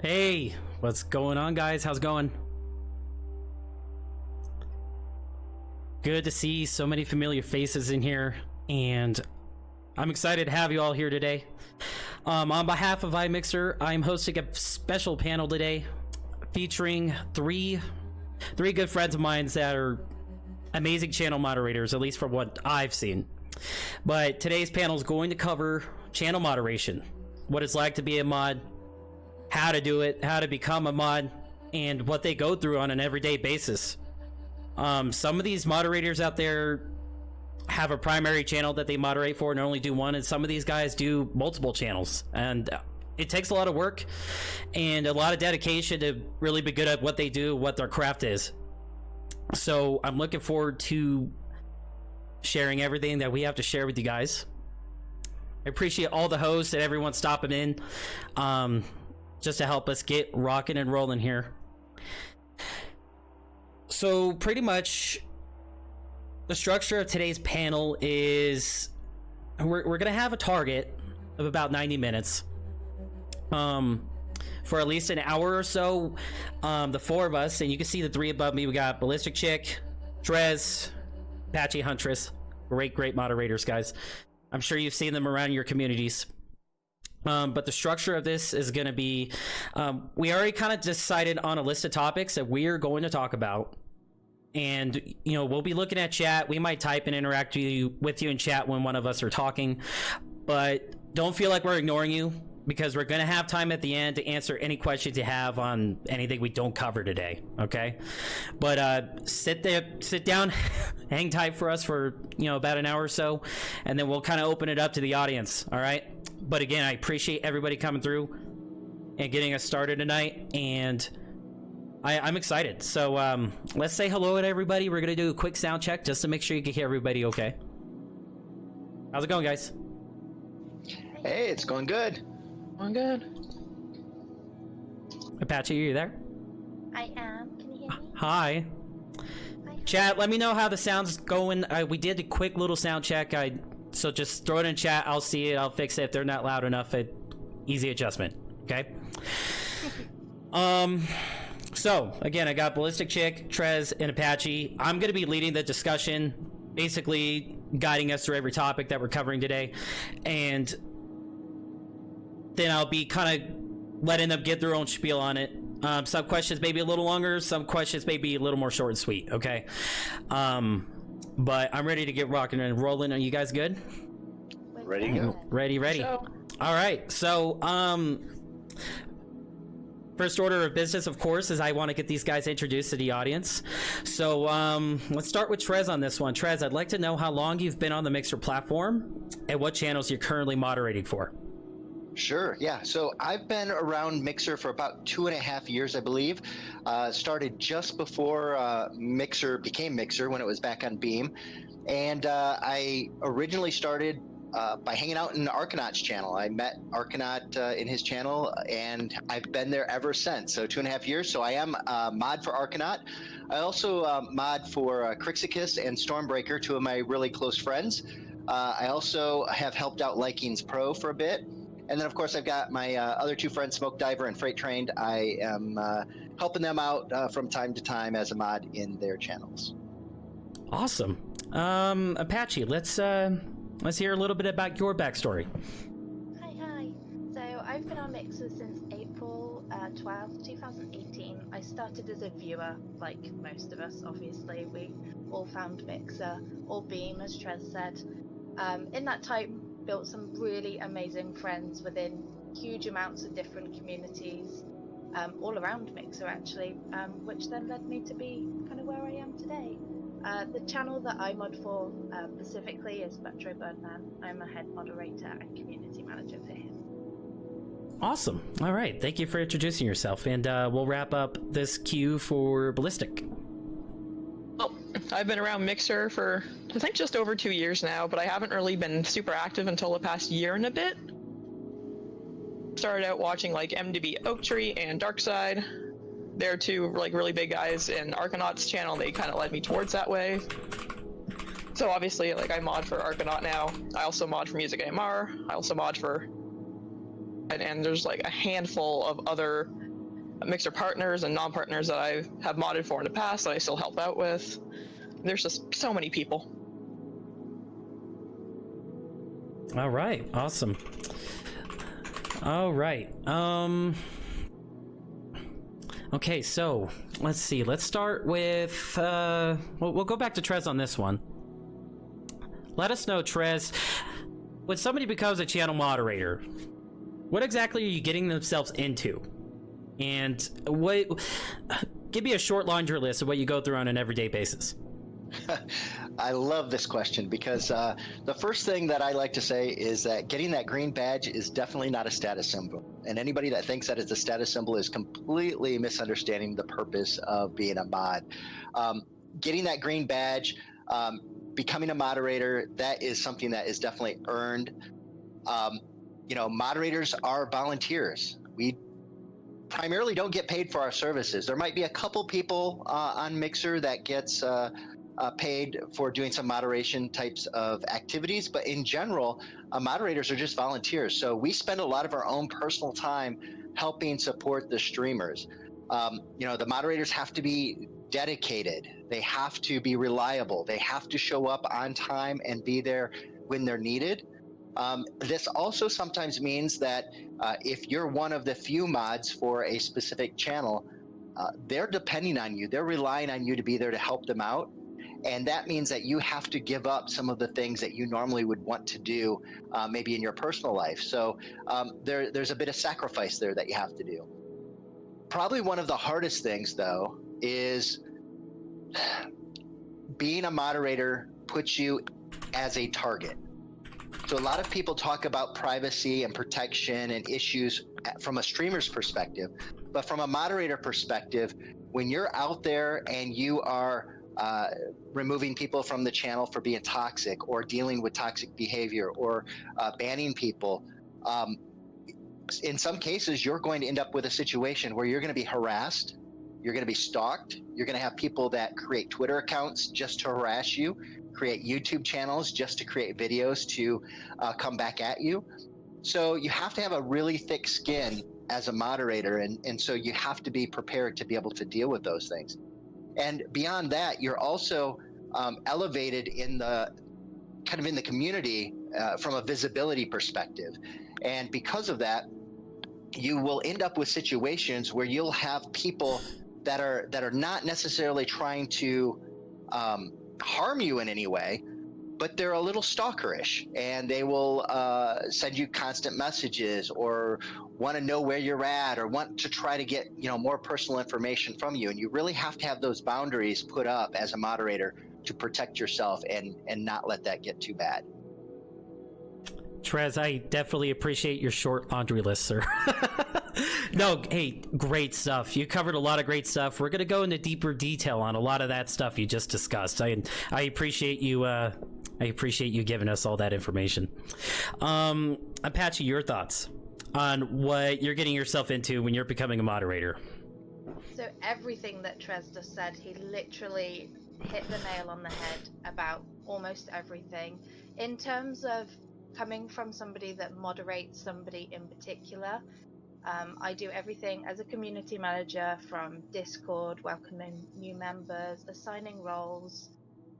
Hey, what's going on, guys? How's it going? Good to see so many familiar faces in here, and I'm excited to have you all here today. On behalf of iMixer, I'm hosting a special panel today featuring three good friends of mine that are amazing channel moderators, at least from what I've seen. But today's panel is going to cover channel moderation, what it's like to be a mod, how to do it, how to become a mod, and what they go through on an everyday basis. Some of these moderators out there have a primary channel that they moderate for and only do one, and some of these guys do multiple channels, and it takes a lot of work and a lot of dedication to really be good at what they do, what their craft is. So I'm looking forward to sharing everything that we have to share with you guys. I appreciate all the hosts and everyone stopping in just to help us get rocking and rolling here. So pretty much the structure of today's panel is we're gonna have a target of about 90 minutes for at least an hour or so. The four of us, and you can see the three above me, we got Ballistic Chick, Trez, Apache Huntress. Great moderators, guys. I'm sure you've seen them around your communities. But the structure of this is going to be, we already kind of decided on a list of topics that we're going to talk about. And, you know, we'll be looking at chat. We might type and interact with you in chat when one of us are talking. But don't feel like we're ignoring you, because we're going to have time at the end to answer any questions you have on anything we don't cover today, okay? But sit down, hang tight for us for, you know, about an hour or so, and then we'll kind of open it up to the audience, all right? But again, I appreciate everybody coming through and getting us started tonight, and I'm excited. So let's say hello to everybody. We're going to do a quick sound check just to make sure you can hear everybody okay. How's it going, guys? Hey, it's going good. Going good. Apache, are you there? I am. Can you hear me? Hi. Hi. Chat, let me know how the sound's going. We did a quick little sound check. So just throw it in chat. I'll see it. I'll fix it if they're not loud enough. Easy adjustment. Okay. So again, I got Ballistic Chick, Trez, and Apache. I'm going to be leading the discussion, basically guiding us through every topic that we're covering today, and then I'll be kind of letting them get their own spiel on it. Some questions may be a little longer, some questions may be a little more short and sweet, okay? But I'm ready to get rocking and rolling. Are you guys good? Ready to go. Ready. So, All right, so first order of business, of course, is I want to get these guys introduced to the audience. So let's start with Trez on this one. Trez, I'd like to know how long you've been on the Mixer platform and what channels you're currently moderating for. Sure, yeah. So I've been around Mixer for about 2.5 years, I believe. Started just before Mixer became Mixer, when it was back on Beam. And I originally started by hanging out in Arkanot's channel. I met Arkanot in his channel, and I've been there ever since. So 2.5 years. So I am mod for Arkanot. I also mod for Crixicus and Stormbreaker, two of my really close friends. I also have helped out Likings Pro for a bit. And then, of course, I've got my other two friends, Smoke Diver and Freight Trained. I am helping them out from time to time as a mod in their channels. Awesome. Apache, let's hear a little bit about your backstory. Hi. So I've been on Mixer since April 12th, 2018. I started as a viewer, like most of us, obviously. We all found Mixer, or Beam, as Trez said. In that time, built some really amazing friends within huge amounts of different communities all around Mixer, actually, which then led me to be kind of where I am today. The channel that I mod for specifically is Metro Birdman. I'm a head moderator and community manager for him. Awesome. All right. Thank you for introducing yourself, and we'll wrap up this queue for Ballistic. well, I've been around Mixer for, I think, just over 2 years now, but I haven't really been super active until the past year and a bit. Started out watching like MDB Oaktree and Darkside. They're two like really big guys in Arkanot's channel. They kind of led me towards that way. So obviously, like, I mod for Arcanaut now. I also mod for Music AMR. I also mod for, and there's like a handful of other Mixer partners and non-partners that I have modded for in the past that I still help out with. There's just so many people. All right, awesome. All right. Okay, so let's see. Let's start with we'll go back to Trez on this one. Let us know, Trez, when somebody becomes a channel moderator, what exactly are you getting themselves into? And what give me a short laundry list of what you go through on an everyday basis. I love this question because the first thing that I like to say is that getting that green badge is definitely not a status symbol. And anybody that thinks that it's a status symbol is completely misunderstanding the purpose of being a mod. Getting that green badge, becoming a moderator, that is something that is definitely earned. Moderators are volunteers. We primarily don't get paid for our services. There might be a couple people on Mixer that gets paid for doing some moderation types of activities, but in general, moderators are just volunteers. So we spend a lot of our own personal time helping support the streamers. The moderators have to be dedicated. They have to be reliable. They have to show up on time and be there when they're needed. This also sometimes means that if you're one of the few mods for a specific channel, they're depending on you. They're relying on you to be there to help them out. And that means that you have to give up some of the things that you normally would want to do, maybe in your personal life. So there's a bit of sacrifice there that you have to do. Probably one of the hardest things, though, is being a moderator puts you as a target. So a lot of people talk about privacy and protection and issues from a streamer's perspective, but from a moderator perspective, when you're out there and you are removing people from the channel for being toxic or dealing with toxic behavior or banning people, in some cases, you're going to end up with a situation where you're going to be harassed, you're going to be stalked, you're going to have people that create Twitter accounts just to harass you, create YouTube channels just to create videos to come back at you. So you have to have a really thick skin as a moderator, and so you have to be prepared to be able to deal with those things. And beyond that, you're also elevated in the community from a visibility perspective. And because of that, you will end up with situations where you'll have people that are not necessarily trying to harm you in any way, but they're a little stalkerish, and they will send you constant messages or want to know where you're at or want to try to get more personal information from you. And you really have to have those boundaries put up as a moderator to protect yourself and not let that get too bad. Trez, I definitely appreciate your short laundry list, sir. No, hey, great stuff. You covered a lot of great stuff. We're going to go into deeper detail on a lot of that stuff you just discussed. I appreciate you. I appreciate you giving us all that information. Apache, your thoughts on what you're getting yourself into when you're becoming a moderator? So everything that Trez just said, he literally hit the nail on the head about almost everything. In terms of coming from somebody that moderates somebody in particular, I do everything as a community manager, from Discord, welcoming new members, assigning roles,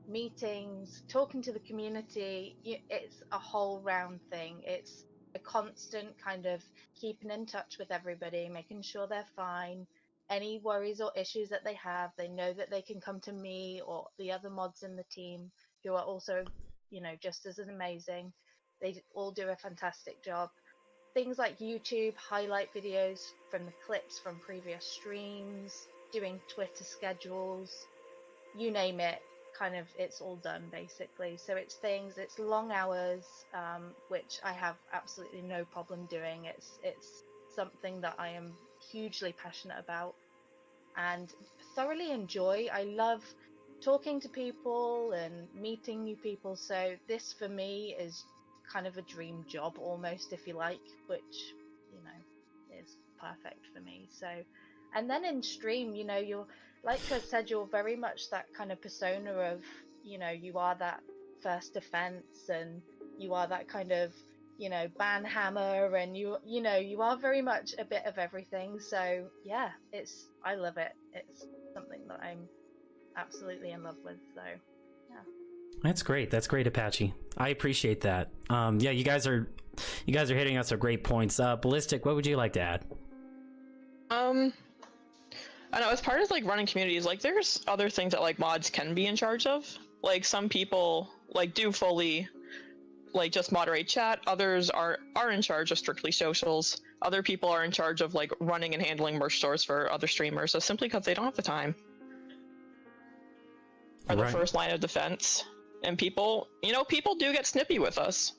meetings, talking to the community. It's a whole round thing. It's a constant kind of keeping in touch with everybody, making sure they're fine. Any worries or issues that they have, they know that they can come to me or the other mods in the team who are also, just as amazing. They all do a fantastic job. Things like YouTube, highlight videos from the clips from previous streams, doing Twitter schedules, you name it, it's all done basically. So it's long hours, which I have absolutely no problem doing. It's something that I am hugely passionate about and thoroughly enjoy. I love talking to people and meeting new people. So this for me is kind of a dream job almost, if you like, which is perfect for me. So, and then in stream, you're, like Chris said, you're very much that kind of persona of, you are that first defense, and you are that kind of, ban hammer, and you are very much a bit of everything. So yeah, I love it. It's something that I'm absolutely in love with. So yeah. That's great. That's great, Apache. I appreciate that. Yeah, you guys are hitting on some great points. Ballistic, what would you like to add? I know, as part of like running communities, like there's other things that like mods can be in charge of. Like some people like do fully like just moderate chat, others are in charge of strictly socials, other people are in charge of like running and handling merch stores for other streamers, so simply because they don't have the time. Are the first line of defense. And people do get snippy with us.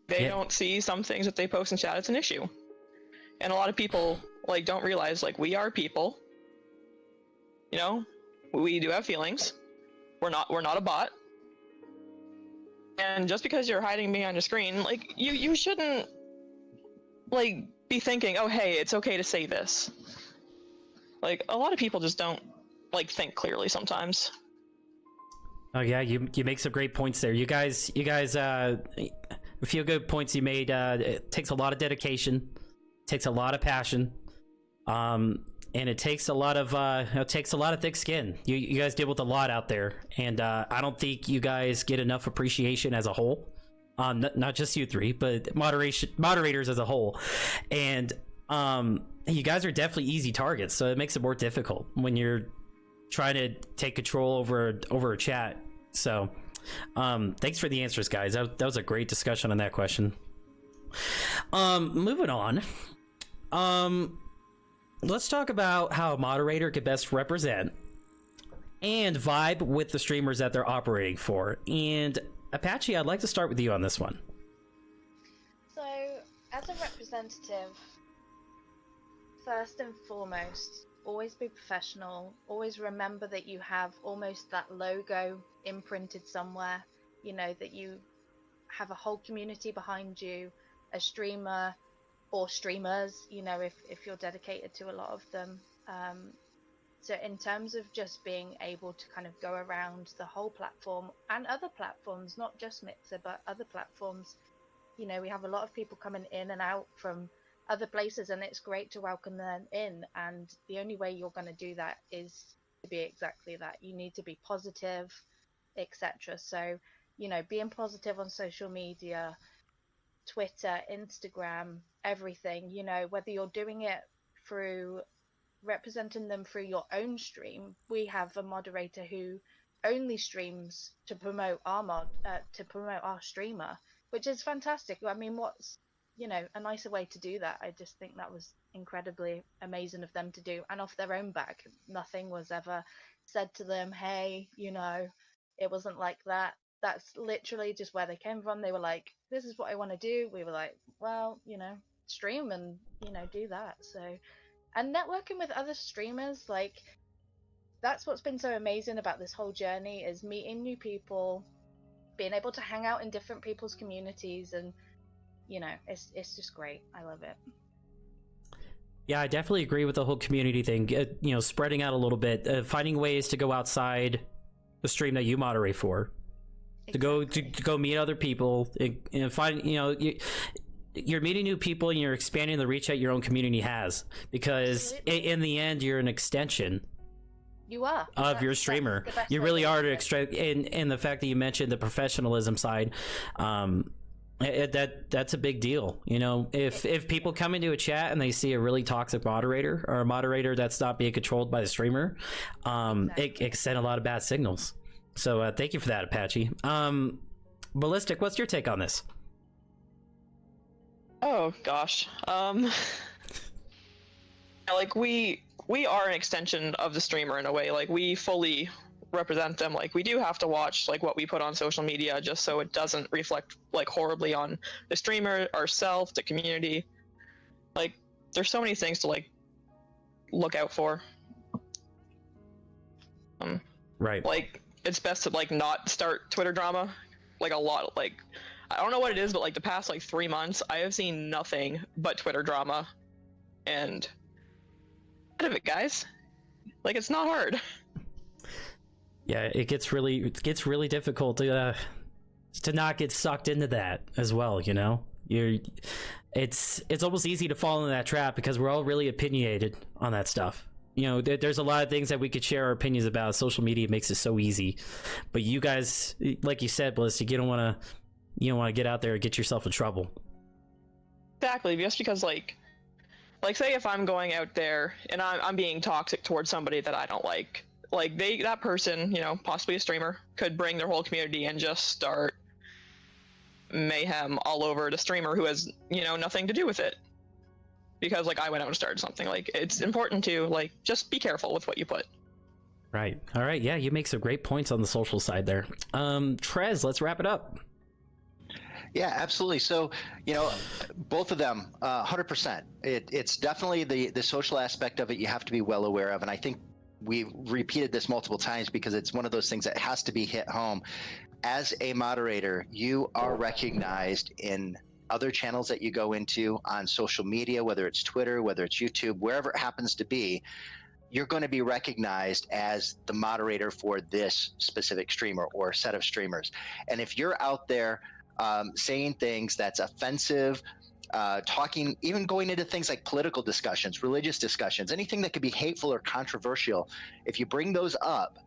They don't see some things that they post in chat, it's an issue. And a lot of people like don't realize like we are people. We do have feelings. We're not a bot. And just because you're hiding behind a screen, like you shouldn't like be thinking, oh hey, it's okay to say this. Like a lot of people just don't like think clearly sometimes. Oh yeah, you make some great points there. You guys a few good points you made. It takes a lot of dedication, takes a lot of passion, and it takes a lot of thick skin. You guys deal with a lot out there, and I don't think you guys get enough appreciation as a whole. Not just you three, but moderators as a whole, and you guys are definitely easy targets. So it makes it more difficult when you're trying to take control over a chat. So thanks for the answers, guys. That was a great discussion on that question. Moving on, let's talk about how a moderator could best represent and vibe with the streamers that they're operating for. And Apache, I'd like to start with you on this one. So as a representative, first and foremost, always be professional. Always remember that you have almost that logo imprinted somewhere, that you have a whole community behind you, a streamer or streamers, if you're dedicated to a lot of them. So in terms of just being able to kind of go around the whole platform and other platforms, not just Mixer, but other platforms, we have a lot of people coming in and out from other places, and it's great to welcome them in. And the only way you're going to do that is to be exactly that. You need to be positive, etc. So, being positive on social media, Twitter, Instagram, everything, whether you're doing it through representing them through your own stream. We have a moderator who only streams to promote our streamer, which is fantastic. I mean, what's a nicer way to do that? I just think that was incredibly amazing of them to do, and off their own back. Nothing was ever said to them, hey, it wasn't like that. That's literally just where they came from. They were like, this is what I want to do. We were like, well, stream and do that. So, and networking with other streamers, like, that's what's been so amazing about this whole journey, is meeting new people, being able to hang out in different people's communities, and it's just great. I love it. Yeah, I definitely agree with the whole community thing. Spreading out a little bit, finding ways to go outside the stream that you moderate for, exactly. to go meet other people, and find you're meeting new people, and you're expanding the reach that your own community has, because in the end you're an extension. You are of your streamer. You really are to extract, and the fact that you mentioned the professionalism side. That's a big deal. If people come into a chat and they see a really toxic moderator, or a moderator that's not being controlled by the streamer, exactly. it can send a lot of bad signals. So thank you for that, Apache. Ballistic, what's your take on this? Oh gosh, like we are an extension of the streamer in a way. Like we fully represent them. Like we do have to watch like what we put on social media, just so it doesn't reflect like horribly on the streamer, ourselves, the community. Like there's so many things to like look out for. Right. Like it's best to like not start Twitter drama. Like a lot, like I don't know what it is, but like the past like 3 months, I have seen nothing but Twitter drama, and out of it, guys. Like it's not hard. Yeah, it gets really difficult to to not get sucked into that as well. You know, it's almost easy to fall into that trap because we're all really opinionated on that stuff. You know, there's a lot of things that we could share our opinions about. Social media makes it so easy, but you guys, like you said, Ballistic, you don't want to get out there and get yourself in trouble. Exactly, just because like say if I'm going out there and I'm being toxic towards somebody that I don't like that person, you know, possibly a streamer, could bring their whole community and just start mayhem all over the streamer who has, you know, nothing to do with it. Because like I went out and started something. Like, it's important to like just be careful with what you put. Right. All right. Yeah, you make some great points on the social side there. Trez, let's wrap it up. Yeah, absolutely. So, you know, both of them, 100%. It's definitely the social aspect of it you have to be well aware of. And I think we've repeated this multiple times because it's one of those things that has to be hit home. As a moderator, you are recognized in other channels that you go into on social media, whether it's Twitter, whether it's YouTube, wherever it happens to be. You're going to be recognized as the moderator for this specific streamer or set of streamers. And if you're out there saying things that's offensive, talking, even going into things like political discussions, religious discussions, anything that could be hateful or controversial, if you bring those up,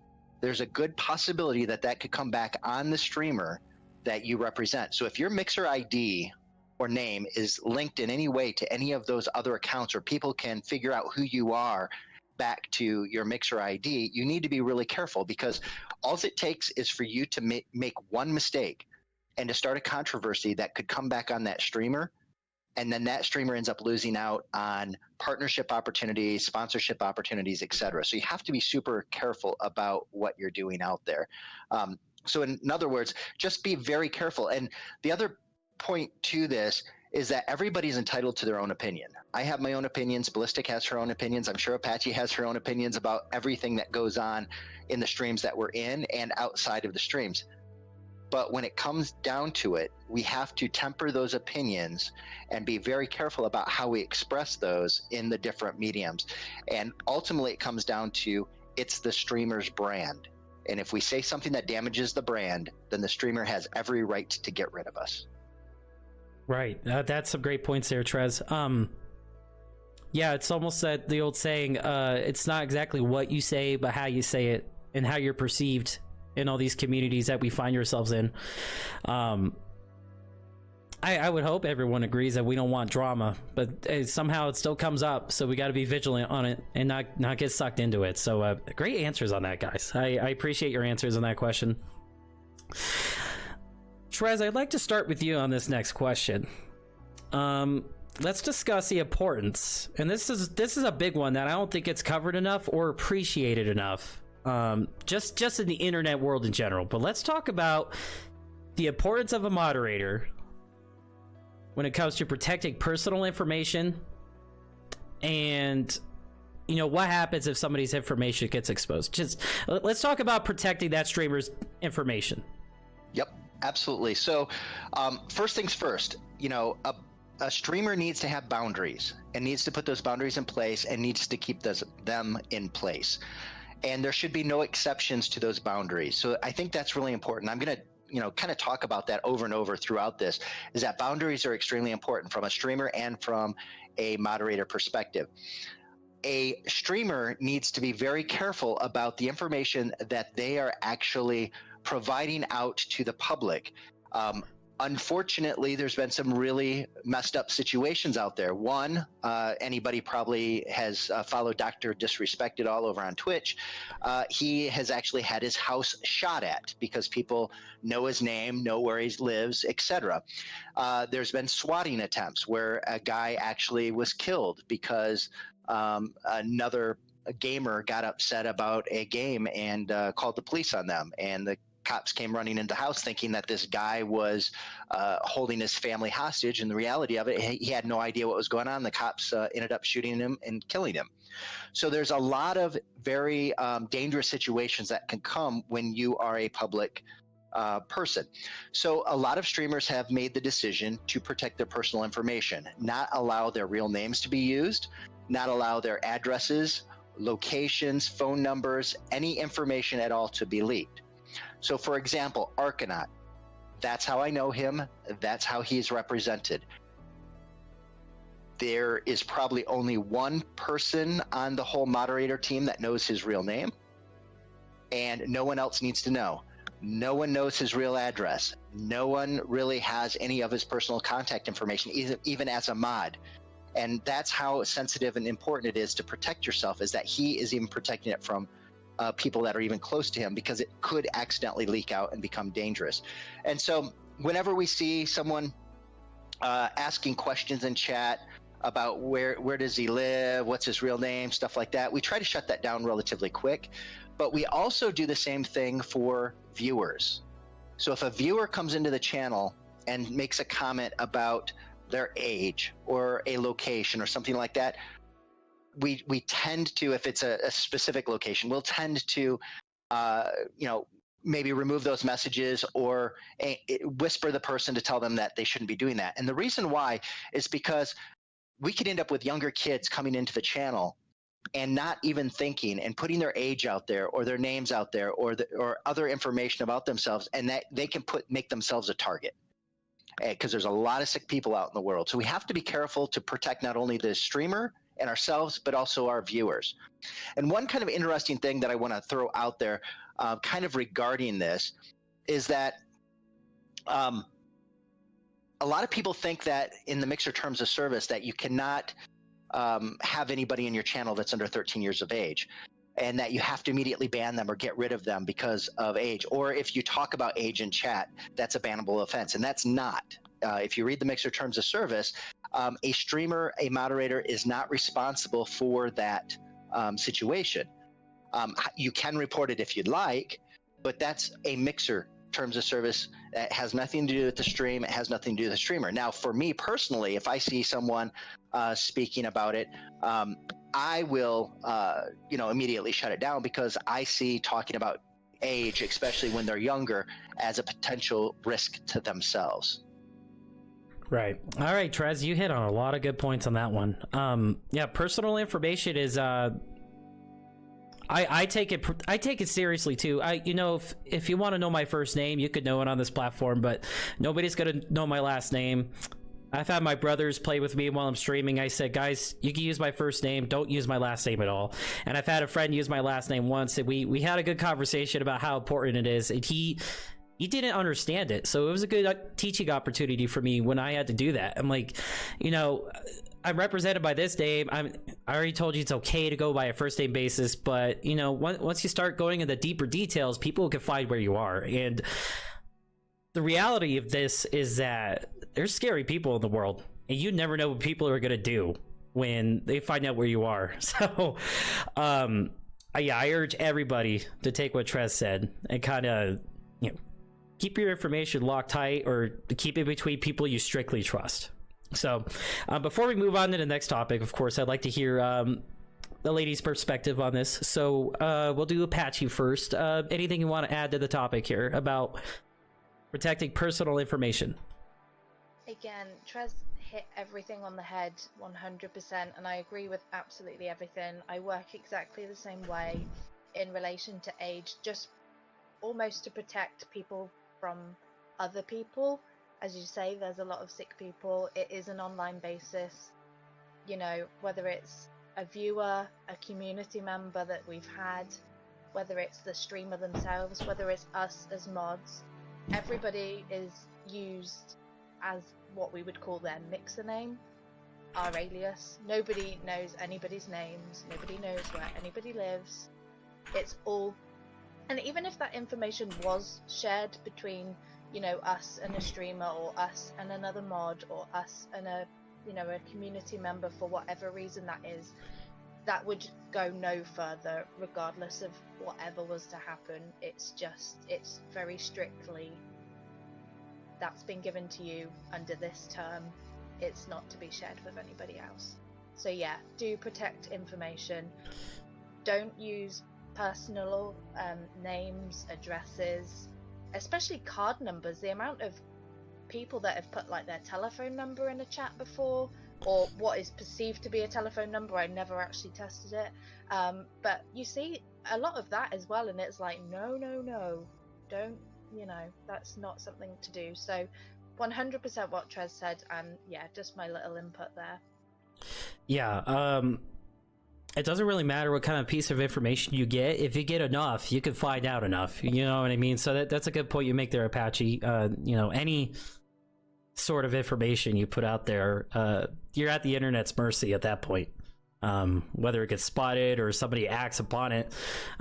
there's a good possibility that that could come back on the streamer that you represent. So if your Mixer ID or name is linked in any way to any of those other accounts, or people can figure out who you are back to your Mixer ID, you need to be really careful, because all it takes is for you to make one mistake and to start a controversy that could come back on that streamer. And then that streamer ends up losing out on partnership opportunities, sponsorship opportunities, et cetera. So you have to be super careful about what you're doing out there. So in other words, just be very careful. And the other point to this is that everybody's entitled to their own opinion. I have my own opinions. Ballistic has her own opinions. I'm sure Apache has her own opinions about everything that goes on in the streams that we're in and outside of the streams. But when it comes down to it, we have to temper those opinions and be very careful about how we express those in the different mediums. And ultimately, it comes down to it's the streamer's brand. And if we say something that damages the brand, then the streamer has every right to get rid of us. Right. That's some great points there, Trez. Yeah, it's almost that the old saying, it's not exactly what you say, but how you say it and how you're perceived in all these communities that we find ourselves in. I would hope everyone agrees that we don't want drama, but somehow it still comes up, so we got to be vigilant on it and not get sucked into it. So great answers on that, guys. I appreciate your answers on that question. Trez, I'd like to start with you on this next question. Let's discuss the importance, and this is a big one that I don't think it's covered enough or appreciated enough, just in the internet world in general. But let's talk about the importance of a moderator when it comes to protecting personal information, and you know what happens if somebody's information gets exposed. Just let's talk about protecting that streamer's information. Yep, absolutely. So first things first, you know, a streamer needs to have boundaries and needs to put those boundaries in place and needs to keep them in place. And there should be no exceptions to those boundaries. So I think that's really important. I'm going to, you know, kind of talk about that over and over throughout this, is that boundaries are extremely important from a streamer and from a moderator perspective. A streamer needs to be very careful about the information that they are actually providing out to the public. Unfortunately, there's been some really messed up situations out there. One, anybody probably has followed Dr. Disrespected all over on Twitch. He has actually had his house shot at because people know his name, know where he lives, etc. There's been swatting attempts where a guy actually was killed because another gamer got upset about a game and called the police on them, and the cops came running into the house thinking that this guy was holding his family hostage, and the reality of it, he had no idea what was going on. The cops ended up shooting him and killing him. So there's a lot of very dangerous situations that can come when you are a public person. So a lot of streamers have made the decision to protect their personal information, not allow their real names to be used, not allow their addresses, locations, phone numbers, any information at all to be leaked. So for example, Arcanaut. That's how I know him. That's how he's represented. There is probably only one person on the whole moderator team that knows his real name, and no one else needs to know. No one knows his real address. No one really has any of his personal contact information, even as a mod. And that's how sensitive and important it is to protect yourself, is that he is even protecting it from people that are even close to him, because it could accidentally leak out and become dangerous. And so whenever we see someone asking questions in chat about where does he live, what's his real name, stuff like that, we try to shut that down relatively quick. But we also do the same thing for viewers. So if a viewer comes into the channel and makes a comment about their age or a location or something like that, we tend to, if it's a specific location, we'll tend to maybe remove those messages or whisper the person to tell them that they shouldn't be doing that. And the reason why is because we could end up with younger kids coming into the channel and not even thinking and putting their age out there or their names out there or other information about themselves, and that they can make themselves a target, because there's a lot of sick people out in the world. So we have to be careful to protect not only the streamer and ourselves, but also our viewers. And one kind of interesting thing that I want to throw out there kind of regarding this is that a lot of people think that in the Mixer terms of service that you cannot have anybody in your channel that's under 13 years of age, and that you have to immediately ban them or get rid of them because of age. Or if you talk about age in chat, that's a bannable offense. And that's not. If you read the Mixer terms of service, a streamer, a moderator is not responsible for that situation. You can report it if you'd like, but that's a Mixer terms of service. That has nothing to do with the stream. It has nothing to do with the streamer. Now, for me personally, if I see someone speaking about it, I will, immediately shut it down, because I see talking about age, especially when they're younger, as a potential risk to themselves. Right. All right, Trez, you hit on a lot of good points on that one. Yeah, personal information is I take it seriously too. If you want to know my first name, you could know it on this platform, but nobody's gonna know my last name. I've had my brothers play with me while I'm streaming. I said, guys, you can use my first name, don't use my last name at all. And I've had a friend use my last name once, and we had a good conversation about how important it is, and he didn't understand it. So it was a good teaching opportunity for me when I had to do that. I'm like, I'm represented by this name. I already told you it's okay to go by a first name basis, but once you start going into deeper details, people can find where you are. And the reality of this is that there's scary people in the world, and you never know what people are going to do when they find out where you are. So, I urge everybody to take what Trez said and kind of, keep your information locked tight, or keep it between people you strictly trust. So, before we move on to the next topic, of course, I'd like to hear the lady's perspective on this. So, we'll do Apache first. Anything you want to add to the topic here about protecting personal information? Again, Trez hit everything on the head 100%, and I agree with absolutely everything. I work exactly the same way in relation to age, just almost to protect people from other people. As you say, there's a lot of sick people. It is an online basis, whether it's a viewer, a community member that we've had, whether it's the streamer themselves, whether it's us as mods, everybody is used as what we would call their mixer name, our alias. Nobody knows anybody's names, nobody knows where anybody lives. It's all, and even if that information was shared between us and a streamer, or us and another mod, or us and a community member, for whatever reason that is, that would go no further regardless of whatever was to happen. It's very strictly, that's been given to you under this term. It's not to be shared with anybody else. So yeah, do protect information. Don't use personal names, addresses, especially card numbers. The amount of people that have put their telephone number in a chat before, or what is perceived to be a telephone number. I never actually tested it, but you see a lot of that as well, and it's like, no, don't you know, that's not something to do. So 100% what Trez said, and yeah, just my little input there. Yeah, it doesn't really matter what kind of piece of information you get. If you get enough, you can find out enough. You know what I mean? So that's a good point you make there, Apache. You know, any sort of information you put out there, you're at the internet's mercy at that point. Whether it gets spotted or somebody acts upon it.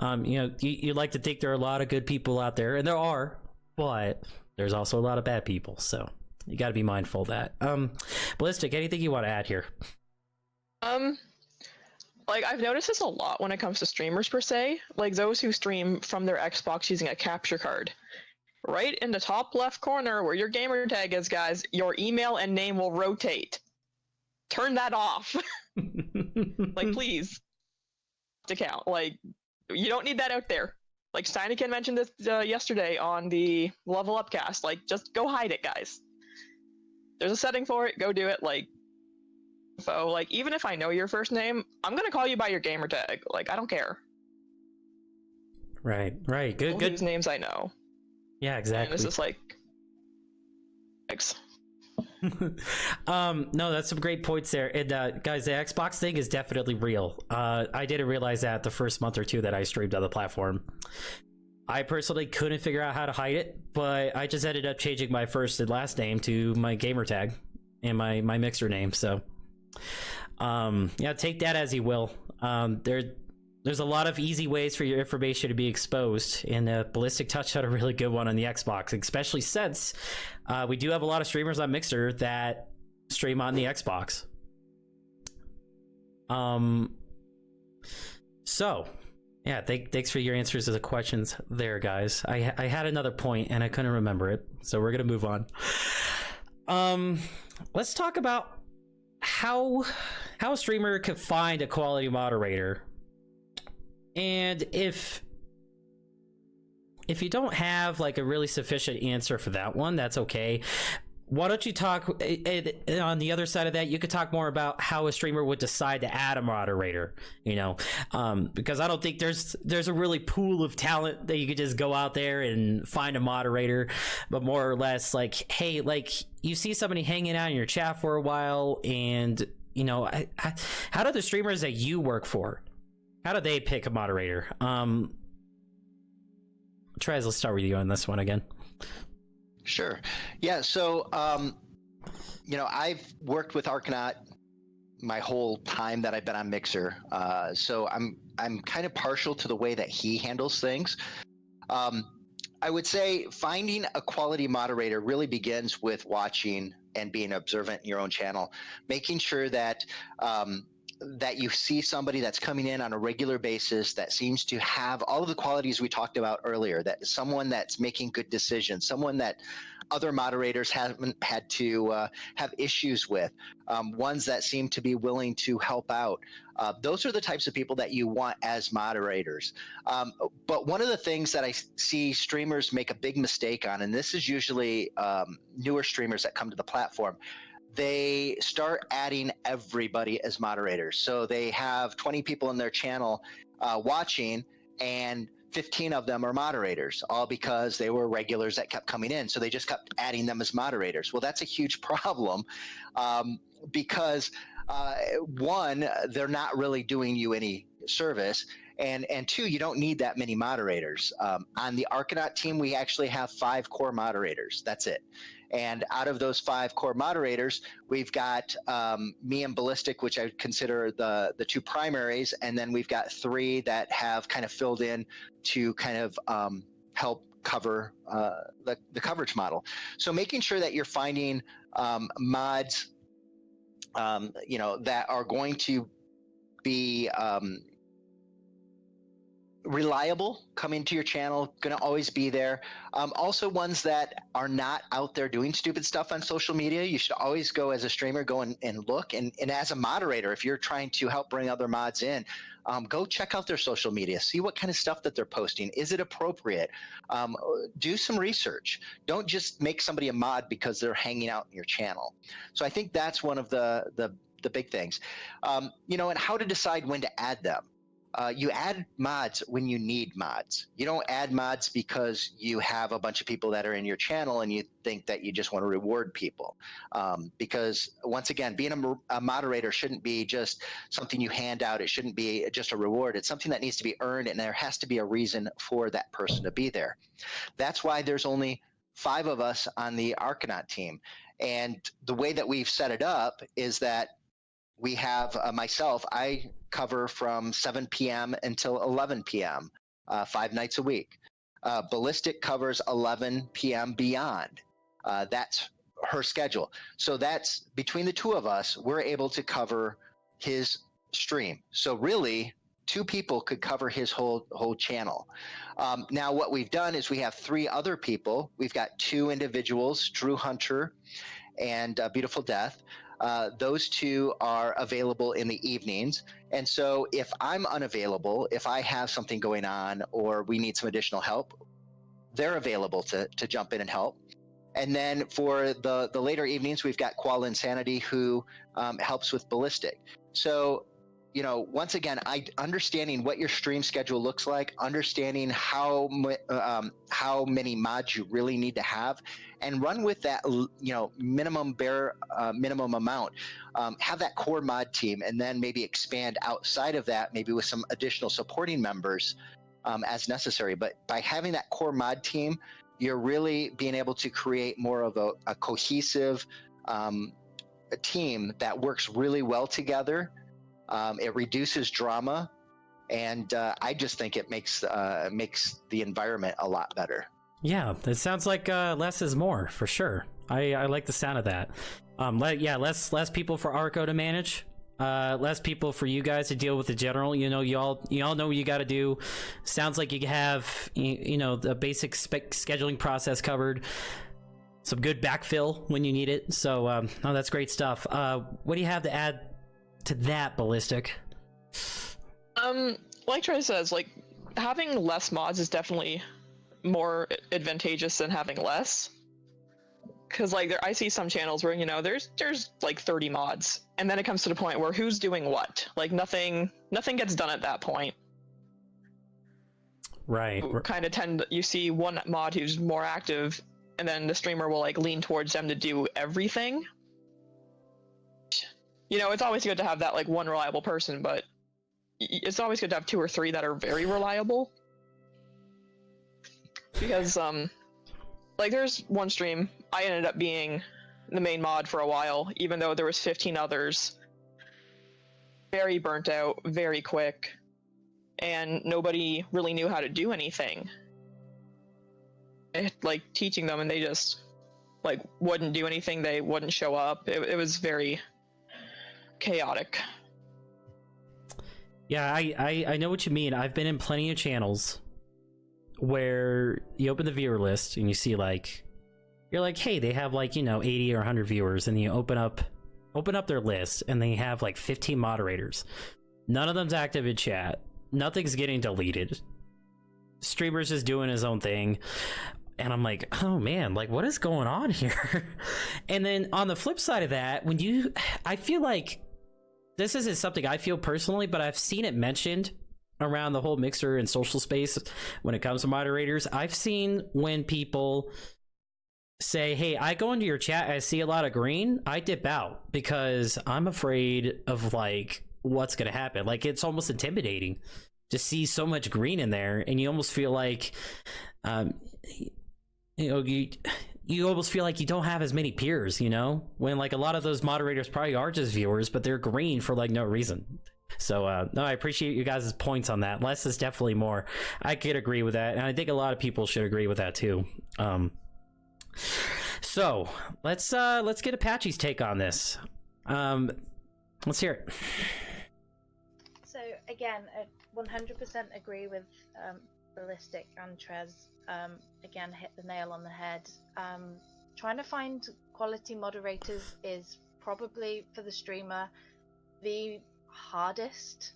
You know, you'd like to think there are a lot of good people out there, and there are, but there's also a lot of bad people. So you got to be mindful of that. Ballistic, anything you want to add here? Like, I've noticed this a lot when it comes to streamers per se, like those who stream from their Xbox using a capture card. Right in the top left corner where your gamer tag is, guys, your email and name will rotate. Turn that off. Like, please. To count. Like, you don't need that out there. Like, Steineken mentioned this yesterday on the Level Up cast. Like, just go hide it, guys. There's a setting for it. Go do it. Like, so, like, even if I know your first name, I'm gonna call you by your gamer tag. Like, I don't care. Right. Good. Whose names I know. Yeah, exactly. And this is like, thanks. No, that's some great points there. And guys, the Xbox thing is definitely real. I didn't realize that the first month or two that I streamed on the platform. I personally couldn't figure out how to hide it, but I just ended up changing my first and last name to my gamer tag and my mixer name. So yeah, take that as you will. There's a lot of easy ways for your information to be exposed, and Ballistic touched on a really good one on the Xbox, especially since we do have a lot of streamers on Mixer that stream on the Xbox. So yeah, thanks for your answers to the questions there, guys. I had another point and I couldn't remember it, so we're gonna move on. Let's talk about how a streamer could find a quality moderator. And if you don't have like a really sufficient answer for that one, that's okay. Why don't you talk on the other side of that? You could talk more about how a streamer would decide to add a moderator, you know, because I don't think there's a really pool of talent that you could just go out there and find a moderator, but more or less like, hey, like you see somebody hanging out in your chat for a while, and you know, how do the streamers that you work for, how do they pick a moderator? Trez, let's start with you on this one again. Sure. Yeah. So, you know, I've worked with Arcanaut my whole time that I've been on Mixer. So I'm kind of partial to the way that he handles things. I would say finding a quality moderator really begins with watching and being observant in your own channel, making sure that that you see somebody that's coming in on a regular basis that seems to have all of the qualities we talked about earlier, that someone that's making good decisions, someone that other moderators haven't had to have issues with, ones that seem to be willing to help out. Those are the types of people that you want as moderators. But one of the things that I see streamers make a big mistake on, and this is usually newer streamers that come to the platform, they start adding everybody as moderators. So they have 20 people in their channel watching, and 15 of them are moderators, all because they were regulars that kept coming in. So they just kept adding them as moderators. Well, that's a huge problem because one, they're not really doing you any service. And two, you don't need that many moderators. On the Arcanaut team, we actually have 5 core moderators. That's it. And out of those 5 core moderators, we've got me and Ballistic, which I consider the 2 primaries, and then we've got 3 that have kind of filled in to kind of help cover the coverage model. So making sure that you're finding mods, you know, that are going to be reliable, come into your channel, going to always be there. Also ones that are not out there doing stupid stuff on social media. You should always go as a streamer, go and look. And as a moderator, if you're trying to help bring other mods in, go check out their social media, see what kind of stuff that they're posting. Is it appropriate? Do some research. Don't just make somebody a mod because they're hanging out in your channel. So I think that's one of the big things. You know, and how to decide when to add them. You add mods when you need mods. You don't add mods because you have a bunch of people that are in your channel and you think that you just want to reward people. Because once again, being a moderator shouldn't be just something you hand out. It shouldn't be just a reward. It's something that needs to be earned, and there has to be a reason for that person to be there. That's why there's only 5 of us on the Arcanaut team. And the way that we've set it up is that we have myself, I cover from 7 p.m. until 11 p.m., 5 nights a week. Ballistic covers 11 p.m. beyond. That's her schedule. So that's between the 2 of us, we're able to cover his stream. So really, 2 people could cover his whole channel. Now, what we've done is we have 3 other people. We've got 2 individuals, Drew Hunter and Beautiful Death. Those 2 are available in the evenings. And so if I'm unavailable, if I have something going on or we need some additional help, they're available to jump in and help. And then for the later evenings, we've got Qual Insanity, who helps with Ballistic. So, you know, once again, understanding what your stream schedule looks like, understanding how many mods you really need to have, and run with that, you know, minimum amount. Have that core mod team, and then maybe expand outside of that, maybe with some additional supporting members as necessary. But by having that core mod team, you're really being able to create more of a cohesive a team that works really well together. It reduces drama, and I just think it makes the environment a lot better. Yeah, it sounds like less is more for sure. I like the sound of that. Less people for Arco to manage. Less people for you guys to deal with the general. You know, you all know what you got to do. Sounds like you have you know the basic scheduling process covered. Some good backfill when you need it. So, no, that's great stuff. What do you have to add to that, Ballistic? Like Trey says, like having less mods is definitely more advantageous than having less. Because like I see some channels where, you know, there's like 30 mods, and then it comes to the point where who's doing what? Like nothing gets done at that point. Right. Kind of you see one mod who's more active, and then the streamer will like lean towards them to do everything. You know, it's always good to have that like one reliable person, but it's always good to have 2 or 3 that are very reliable. Because like there's one stream I ended up being the main mod for a while, even though there was 15 others. Very burnt out, very quick, and nobody really knew how to do anything. Like teaching them, and they just like wouldn't do anything. They wouldn't show up. It was very chaotic. Yeah, I know what you mean. I've been in plenty of channels where you open the viewer list and you see like, you're like, hey, they have like, you know, 80 or 100 viewers, and you open up their list and they have like 15 moderators. None of them's active in chat. Nothing's getting deleted. Streamer's just doing his own thing. And I'm like, oh man, like what is going on here? And then on the flip side of that, I feel like this isn't something I feel personally, but I've seen it mentioned around the whole Mixer and social space when it comes to moderators. I've seen when people say, hey, I go into your chat, I see a lot of green, I dip out because I'm afraid of like what's gonna happen. Like it's almost intimidating to see so much green in there, and you almost feel like you almost feel like you don't have as many peers, you know, when like a lot of those moderators probably are just viewers, but they're green for like no reason. So no, I appreciate you guys' points on that. Less is definitely more. I could agree with that, and I think a lot of people should agree with that too. So let's get Apache's take on this. Let's hear it. So again, I 100% agree with Ballistic and Trez. Again, hit the nail on the head. Trying to find quality moderators is probably, for the streamer, the hardest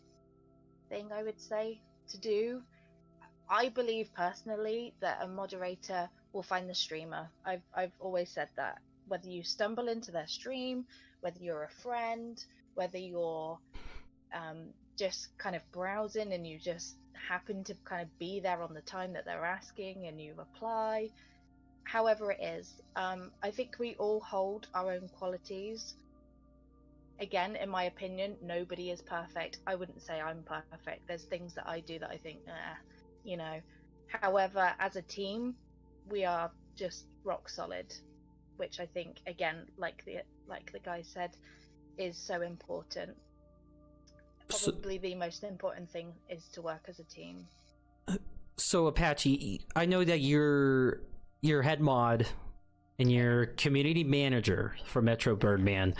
thing I would say to do. I believe personally that a moderator will find the streamer. I've always said that. Whether you stumble into their stream, whether you're a friend, whether you're just kind of browsing and you just happen to kind of be there on the time that they're asking and you reply. However it is, I think we all hold our own qualities. Again, in my opinion, nobody is perfect. I wouldn't say I'm perfect. There's things that I do that I think, you know. However, as a team, we are just rock solid, which I think, again, like the guy said, is so important. Probably the most important thing is to work as a team. So Apache, I know that you're head mod and you're community manager for Metro Birdman.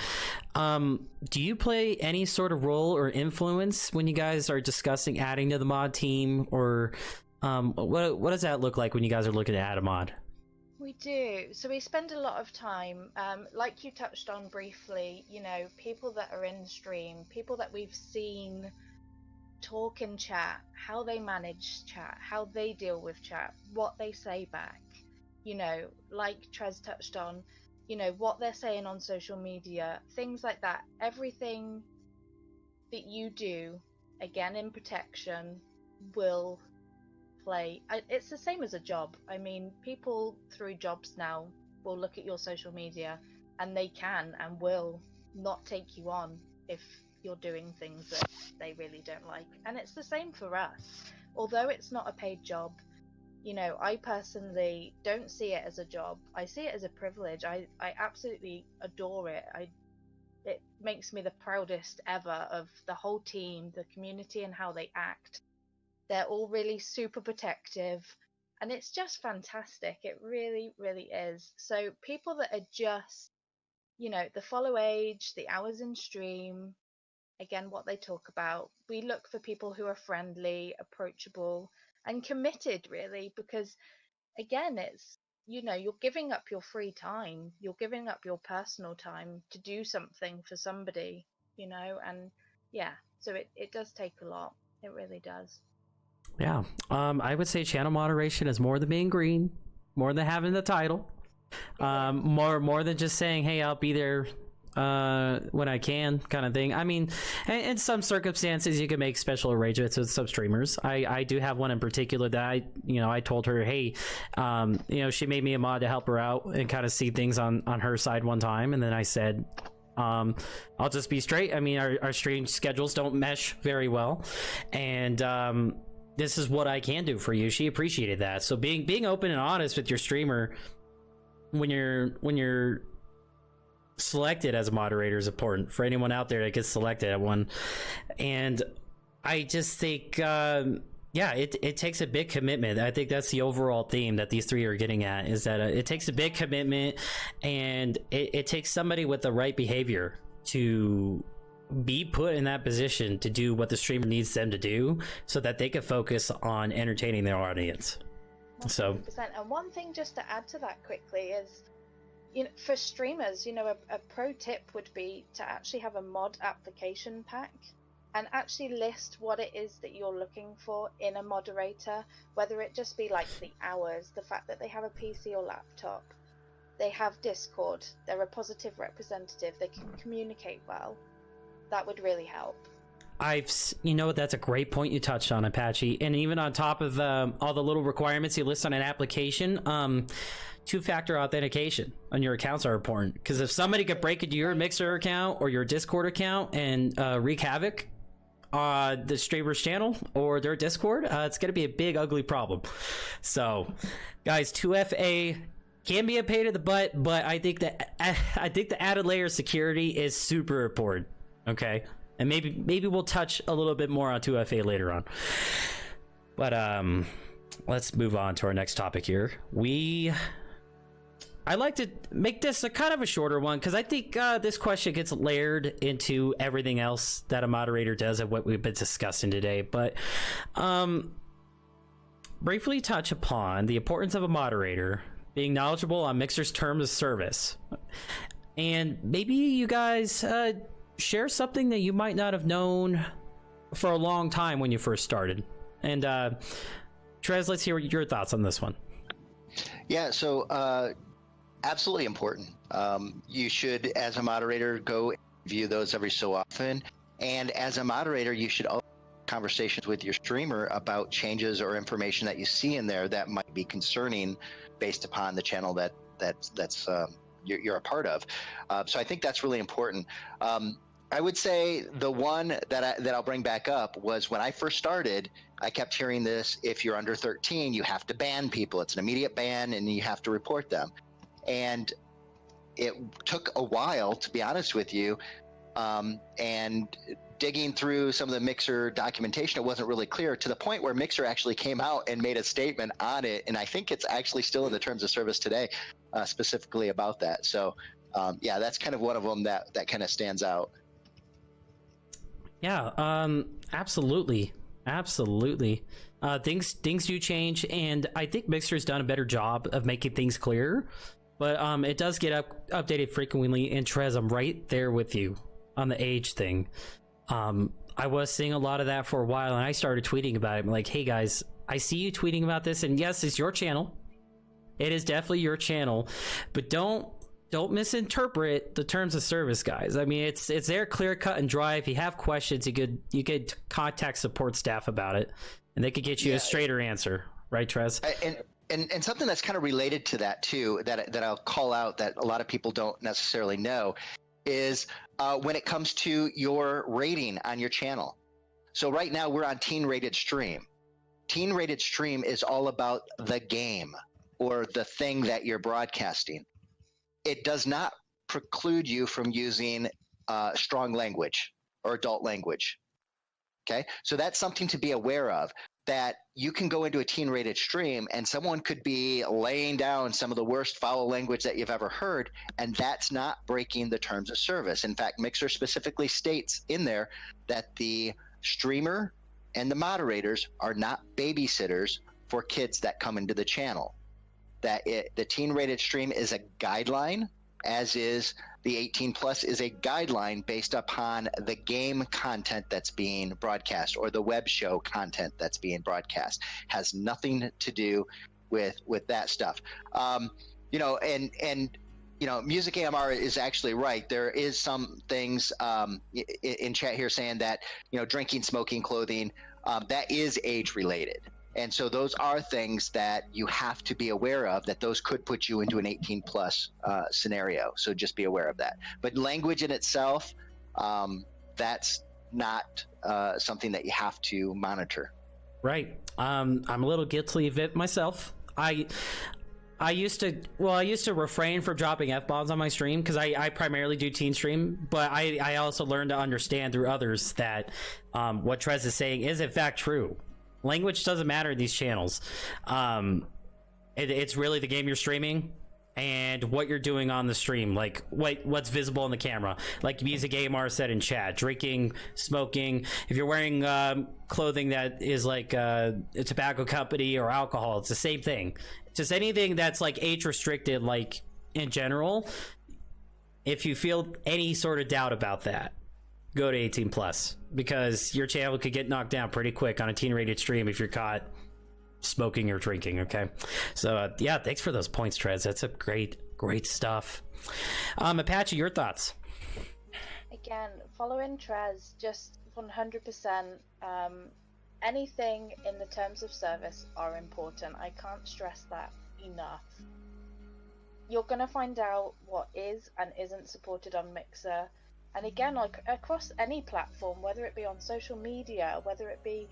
Do you play any sort of role or influence when you guys are discussing adding to the mod team, or what does that look like when you guys are looking to add a mod? We do. So we spend a lot of time, like you touched on briefly, you know, people that are in stream, people that we've seen talk in chat, how they manage chat, how they deal with chat, what they say back, you know, like Trez touched on, you know, what they're saying on social media, things like that. Everything that you do, again, in protection, will play. It's the same as a job. I mean, people through jobs now will look at your social media and they can and will not take you on if you're doing things that they really don't like. And it's the same for us. Although it's not a paid job, you know, I personally don't see it as a job. I see it as a privilege. I absolutely adore it. It makes me the proudest ever of the whole team, the community, and how they act. They're all really super protective, and it's just fantastic. It really, really is. So people that are just, you know, the follow age, the hours in stream, again, what they talk about, we look for people who are friendly, approachable, and committed, really, because again, it's, you know, you're giving up your free time, you're giving up your personal time to do something for somebody, you know, and yeah, so it does take a lot. It really does. Yeah, I would say channel moderation is more than being green, more than having the title, more than just saying, hey, I'll be there when I can, kind of thing. I mean, in some circumstances you can make special arrangements with some streamers. I do have one in particular that I told her, hey, she made me a mod to help her out and kind of see things on her side one time, and then I said, I'll just be straight. I mean, our stream schedules don't mesh very well, and this is what I can do for you. She appreciated that. So being open and honest with your streamer when you're selected as a moderator is important for anyone out there that gets selected at one. And I just think it takes a big commitment. I think that's the overall theme that these three are getting at, is that it takes a big commitment, and it takes somebody with the right behavior to be put in that position to do what the streamer needs them to do, so that they can focus on entertaining their audience. 100%. So, and one thing just to add to that quickly is, for streamers, a pro tip would be to actually have a mod application pack and actually list what it is that you're looking for in a moderator, whether it just be like the hours, the fact that they have a PC or laptop, they have Discord, they're a positive representative, they can communicate well. That would really help. that's a great point you touched on, Apache. And even on top of all the little requirements you list on an application, two-factor authentication on your accounts are important, because if somebody could break into your Mixer account or your Discord account and wreak havoc on the streamer's channel or their Discord, it's going to be a big ugly problem. So guys, 2FA can be a pain in the butt, but I think the added layer of security is super important. Okay, and maybe we'll touch a little bit more on 2FA later on, but let's move on to our next topic here. I like to make this a kind of a shorter one, because I think this question gets layered into everything else that a moderator does and what we've been discussing today. But briefly touch upon the importance of a moderator being knowledgeable on Mixer's terms of service, and maybe you guys share something that you might not have known for a long time when you first started. And Trez, let's hear your thoughts on this one. Yeah, so absolutely important. You should, as a moderator, go view those every so often And as a moderator, you should also have conversations with your streamer about changes or information that you see in there that might be concerning based upon the channel that's you're a part of. So I think that's really important. I would say the one that I'll bring back up was when I first started, I kept hearing this: if you're under 13, you have to ban people. It's an immediate ban, and you have to report them. And it took a while, to be honest with you, and digging through some of the Mixer documentation, it wasn't really clear, to the point where Mixer actually came out and made a statement on it, and I think it's actually still in the terms of service today, specifically about that. So yeah, that's kind of one of them that kind of stands out. Yeah, absolutely. Things do change, and I think Mixer's done a better job of making things clearer, but it does get updated frequently. And Trez, I'm right there with you on the age thing. I was seeing a lot of that for a while, and I started tweeting about it. I'm like, hey guys, I see you tweeting about this, and yes, it's your channel. It is definitely your channel, but don't misinterpret the terms of service, guys. I mean, it's there, clear, cut, and dry. If you have questions, you could contact support staff about it, and they could get you a straighter answer, right, Trez? And something that's kind of related to that too, that I'll call out, that a lot of people don't necessarily know, is when it comes to your rating on your channel. So right now we're on teen rated stream. Teen rated stream is all about the game or the thing that you're broadcasting. It does not preclude you from using strong language or adult language. Okay, so that's something to be aware of, that you can go into a teen rated stream and someone could be laying down some of the worst foul language that you've ever heard, and that's not breaking the terms of service. In fact, Mixer specifically states in there that the streamer and the moderators are not babysitters for kids that come into the channel. That the teen rated stream is a guideline, as is the 18 plus is a guideline based upon the game content that's being broadcast or the web show content that's being broadcast. Has nothing to do with that stuff. You know, and you know, Music AMR is actually right. There is some things in chat here saying that, you know, drinking, smoking, clothing, that is age related. And so those are things that you have to be aware of, that those could put you into an 18 plus scenario. So just be aware of that. But language in itself, that's not something that you have to monitor. Right. I'm a little guilty of it myself. I used to refrain from dropping F-bombs on my stream because I primarily do teen stream, but I also learned to understand through others that what Trez is saying is in fact true. Language doesn't matter in these channels. It's really the game you're streaming and what you're doing on the stream, like what's visible on the camera. Like Music AMR said in chat, drinking, smoking. If you're wearing clothing that is like a tobacco company or alcohol, it's the same thing. Just anything that's like age restricted, like in general. If you feel any sort of doubt about that, go to 18 plus, because your channel could get knocked down pretty quick on a teen rated stream if you're caught smoking or drinking. Okay, so yeah, thanks for those points, Trez. That's a great stuff. Apache, your thoughts? Again, following Trez, just 100%. Anything in the terms of service are important. I can't stress that enough. You're gonna find out what is and isn't supported on Mixer. And again, like across any platform, whether it be on social media, whether it be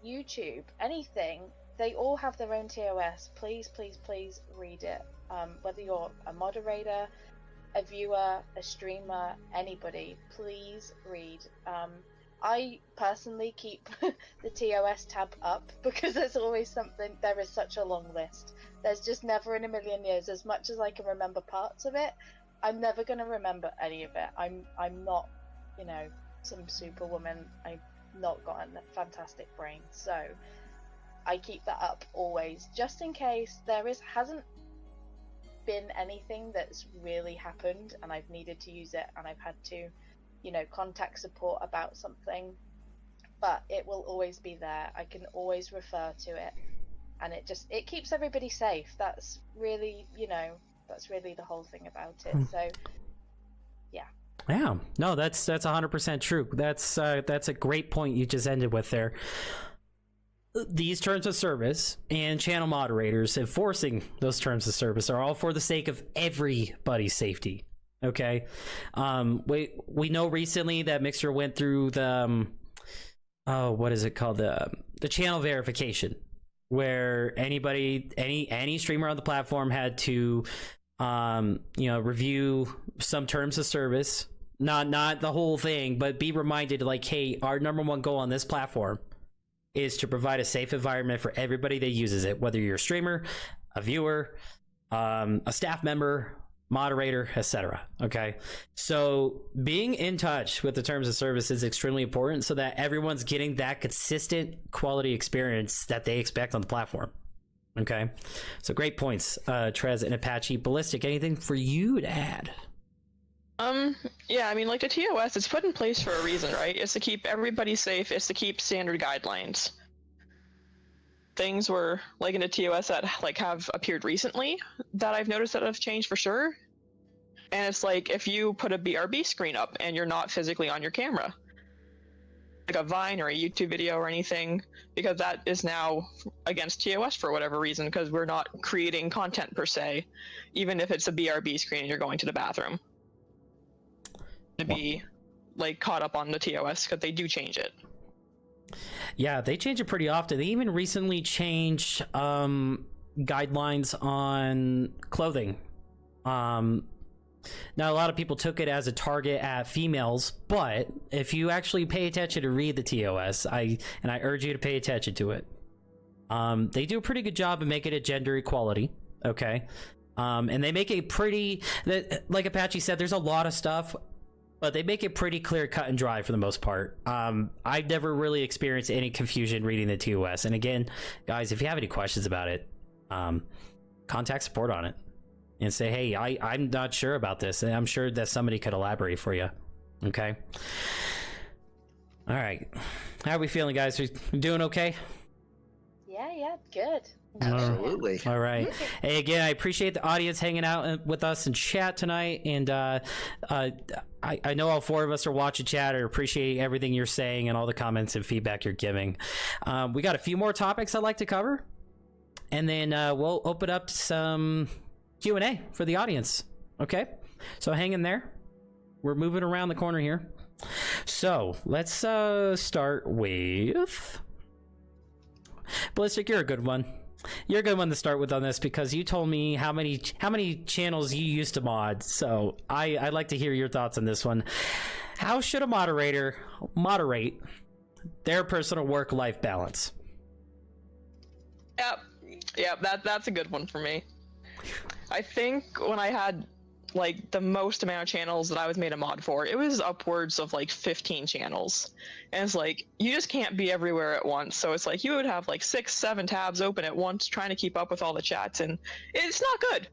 YouTube, anything, they all have their own TOS. Please, please, please read it. Whether you're a moderator, a viewer, a streamer, anybody, please read. I personally keep the TOS tab up because there's always something. There is such a long list. There's just never in a million years, as much as I can remember parts of it, I'm never going to remember any of it. I'm not, you know, some superwoman. I've not got a fantastic brain. So I keep that up always, just in case hasn't been anything that's really happened and I've needed to use it and I've had to, you know, contact support about something. But it will always be there. I can always refer to it. And it keeps everybody safe. That's really, you know, that's really the whole thing about it. So, yeah. Yeah, no, that's 100% true. That's a great point you just ended with there. These terms of service and channel moderators enforcing those terms of service are all for the sake of everybody's safety. Okay, we know recently that Mixer went through the what is it called, the channel verification, where any streamer on the platform had to review some terms of service, not the whole thing, but be reminded, like, hey, our number one goal on this platform is to provide a safe environment for everybody that uses it, whether you're a streamer, a viewer, a staff member, moderator, etc. Okay, so being in touch with the terms of service is extremely important so that everyone's getting that consistent quality experience that they expect on the platform. Okay, so great points, Trez and Apache. Ballistic, anything for you to add? Yeah, I mean, like, the TOS, it's put in place for a reason, right? It's to keep everybody safe, it's to keep standard guidelines. Things were, like, in the TOS that, like, have appeared recently that I've noticed that have changed for sure. And it's like, if you put a BRB screen up and you're not physically on your camera, like a Vine or a YouTube video or anything, because that is now against TOS for whatever reason, because we're not creating content per se, even if it's a BRB screen and you're going to the bathroom. To be, like, caught up on the TOS, because they do change it. Yeah, they change it pretty often. They even recently changed guidelines on clothing. Now, a lot of people took it as a target at females, but if you actually pay attention to read the TOS, I urge you to pay attention to it. They do a pretty good job of making it gender equality. Okay, and they make a pretty, like Apache said, there's a lot of stuff, but they make it pretty clear, cut and dry for the most part. I've never really experienced any confusion reading the TOS. And again, guys, if you have any questions about it, contact support on it and say, hey, I'm not sure about this. And I'm sure that somebody could elaborate for you. Okay. All right. How are we feeling, guys? We doing okay? Yeah, good. Absolutely. All right. Hey, again, I appreciate the audience hanging out with us in chat tonight. And I know all four of us are watching chat. I appreciate everything you're saying and all the comments and feedback you're giving. We got a few more topics I'd like to cover. And then we'll open up some Q&A for the audience. Okay? So hang in there. We're moving around the corner here. So let's start with... Ballistic, you're a good one. You're a good one to start with on this because you told me how many channels you used to mod. So I'd like to hear your thoughts on this one. How should a moderator moderate their personal work-life balance? Yep, that's a good one for me. I think when I had, like, the most amount of channels that I was made a mod for, it was upwards of, like, 15 channels. And it's like, you just can't be everywhere at once. So it's like, you would have, like, 6-7 tabs open at once trying to keep up with all the chats, and it's not good.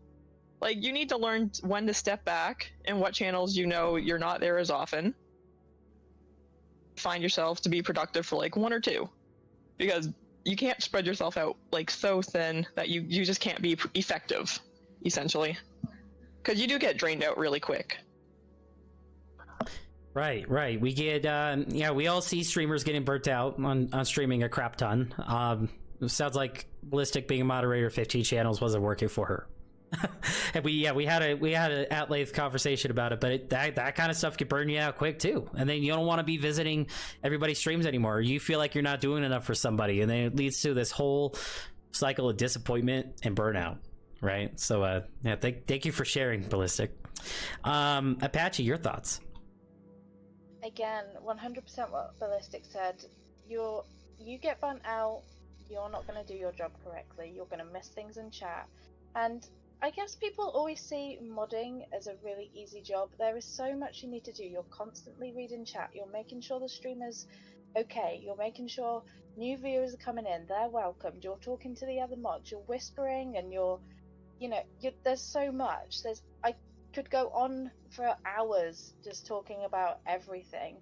Like, you need to learn when to step back and what channels you know you're not there as often. Find yourself to be productive for, like, 1 or 2. Because you can't spread yourself out, like, so thin that you just can't be effective, essentially. Because you do get drained out really quick. Right. We get, we all see streamers getting burnt out on streaming a crap ton. It sounds like Ballistic being a moderator of 15 channels wasn't working for her. And we had an at-length conversation about it, but that kind of stuff could burn you out quick too. And then you don't want to be visiting everybody's streams anymore. You feel like you're not doing enough for somebody, and then it leads to this whole cycle of disappointment and burnout. Right. So, thank you for sharing, Ballistic. Apache, your thoughts? Again, 100% what Ballistic said. You get burnt out, you're not going to do your job correctly, you're going to miss things in chat. And I guess people always see modding as a really easy job. There is so much you need to do. You're constantly reading chat, you're making sure the streamer's okay, you're making sure new viewers are coming in, they're welcomed, you're talking to the other mods, you're whispering, and there's so much. I could go on for hours just talking about everything.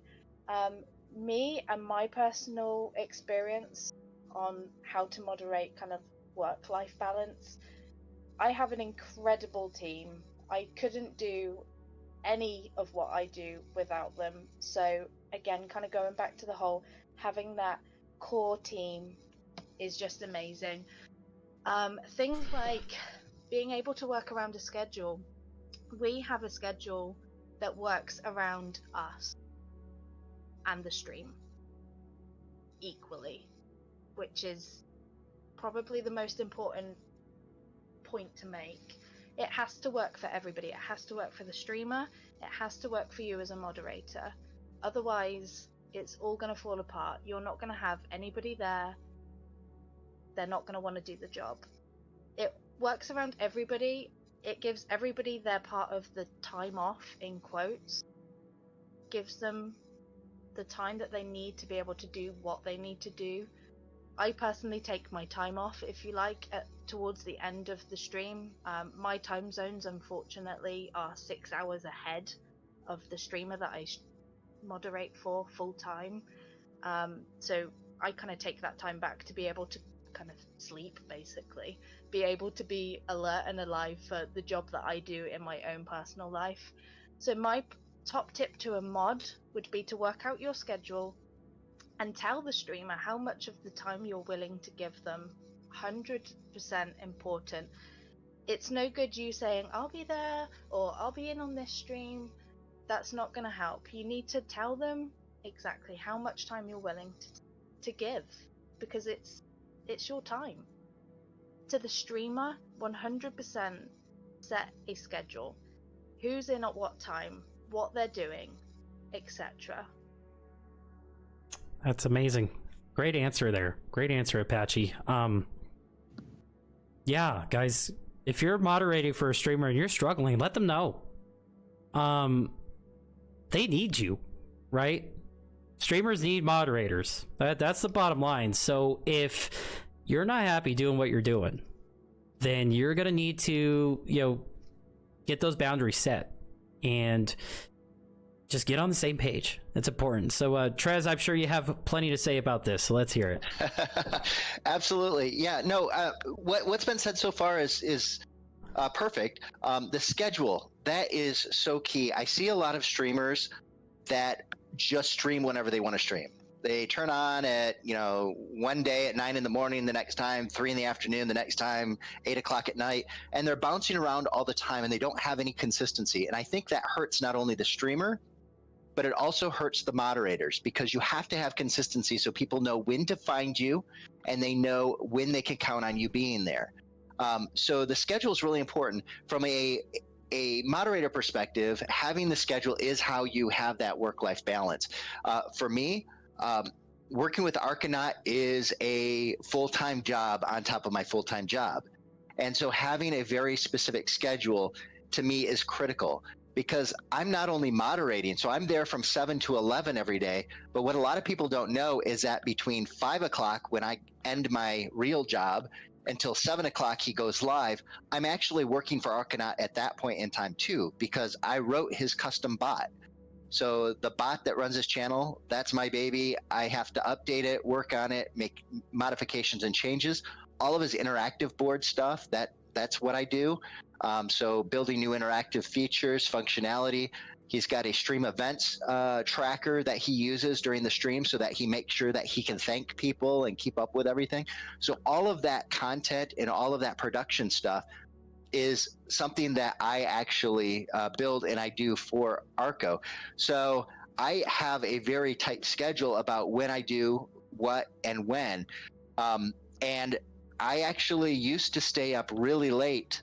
Me and my personal experience on how to moderate kind of work-life balance, I have an incredible team. I couldn't do any of what I do without them. So again, kind of going back to the whole having that core team is just amazing. Things like being able to work around a schedule. We have a schedule that works around us and the stream equally, which is probably the most important point to make. It has to work for everybody. It has to work for the streamer. It has to work for you as a moderator. Otherwise, it's all going to fall apart. You're not going to have anybody there. They're not going to want to do the job. It works around everybody. It gives everybody their part of the time off, in quotes. Gives them the time that they need to be able to do what they need to do. I personally take my time off, if you like, towards the end of the stream. My time zones, unfortunately, are 6 hours ahead of the streamer that I moderate for full time. So I kind of take that time back to be able to kind of sleep, basically. Be able to be alert and alive for the job that I do in my own personal life. So my top tip to a mod would be to work out your schedule and tell the streamer how much of the time you're willing to give them. 100% important. It's no good you saying, I'll be there, or I'll be in on this stream. That's not going to help. You need to tell them exactly how much time you're willing to give, because it's your time. To the streamer, 100% set a schedule. Who's in at what time, what they're doing, etc. That's amazing. Great answer there. Great answer, Apache. Yeah, guys, if you're moderating for a streamer and you're struggling, let them know. They need you, right? Streamers need moderators. That's the bottom line. So if you're not happy doing what you're doing, then you're gonna need to, get those boundaries set and just get on the same page. That's important. So, Trez, I'm sure you have plenty to say about this, so let's hear it. Absolutely. Yeah, no, what's been said so far is perfect. The schedule, that is so key. I see a lot of streamers that just stream whenever they want to stream. They turn on at, one day at 9 in the morning, the next time 3 in the afternoon, the next time 8 o'clock at night, and they're bouncing around all the time and they don't have any consistency. And I think that hurts not only the streamer, but it also hurts the moderators, because you have to have consistency so people know when to find you and they know when they can count on you being there. So the schedule is really important. From a moderator perspective, having the schedule is how you have that work-life balance. For me, working with Arcanaut is a full-time job on top of my full-time job. And so having a very specific schedule to me is critical, because I'm not only moderating, so I'm there from 7 to 11 every day, but what a lot of people don't know is that between 5 o'clock, when I end my real job, until 7 o'clock he goes live, I'm actually working for Arcanaut at that point in time too, because I wrote his custom bot. So the bot that runs his channel, that's my baby. I have to update it, work on it, make modifications and changes. All of his interactive board stuff, that's what I do. So building new interactive features, functionality. He's got a stream events tracker that he uses during the stream so that he makes sure that he can thank people and keep up with everything. So all of that content and all of that production stuff is something that I actually build and I do for Arco. So I have a very tight schedule about when I do what and when. And I actually used to stay up really late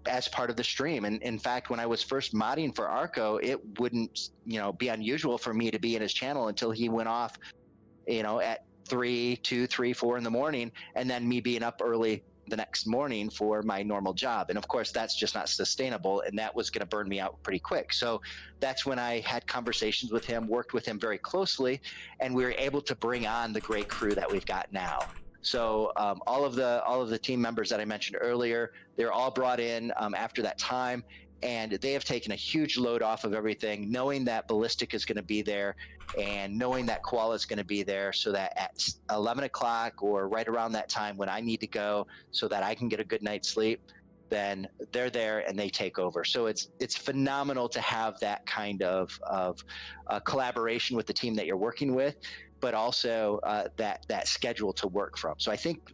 as part of the stream. And in fact, when I was first modding for Arco, it wouldn't, be unusual for me to be in his channel until he went off, at 3, 2, 3, 4 in the morning, and then me being up early the next morning for my normal job. And of course, that's just not sustainable, and that was going to burn me out pretty quick. So that's when I had conversations with him, worked with him very closely, and we were able to bring on the great crew that we've got now. So all of the team members that I mentioned earlier, they're all brought in after that time, and they have taken a huge load off of everything, knowing that Ballistic is going to be there and knowing that Koala is going to be there, so that at 11 o'clock or right around that time when I need to go so that I can get a good night's sleep, then they're there and they take over. So it's phenomenal to have that kind of collaboration with the team that you're working with, but also that schedule to work from. So I think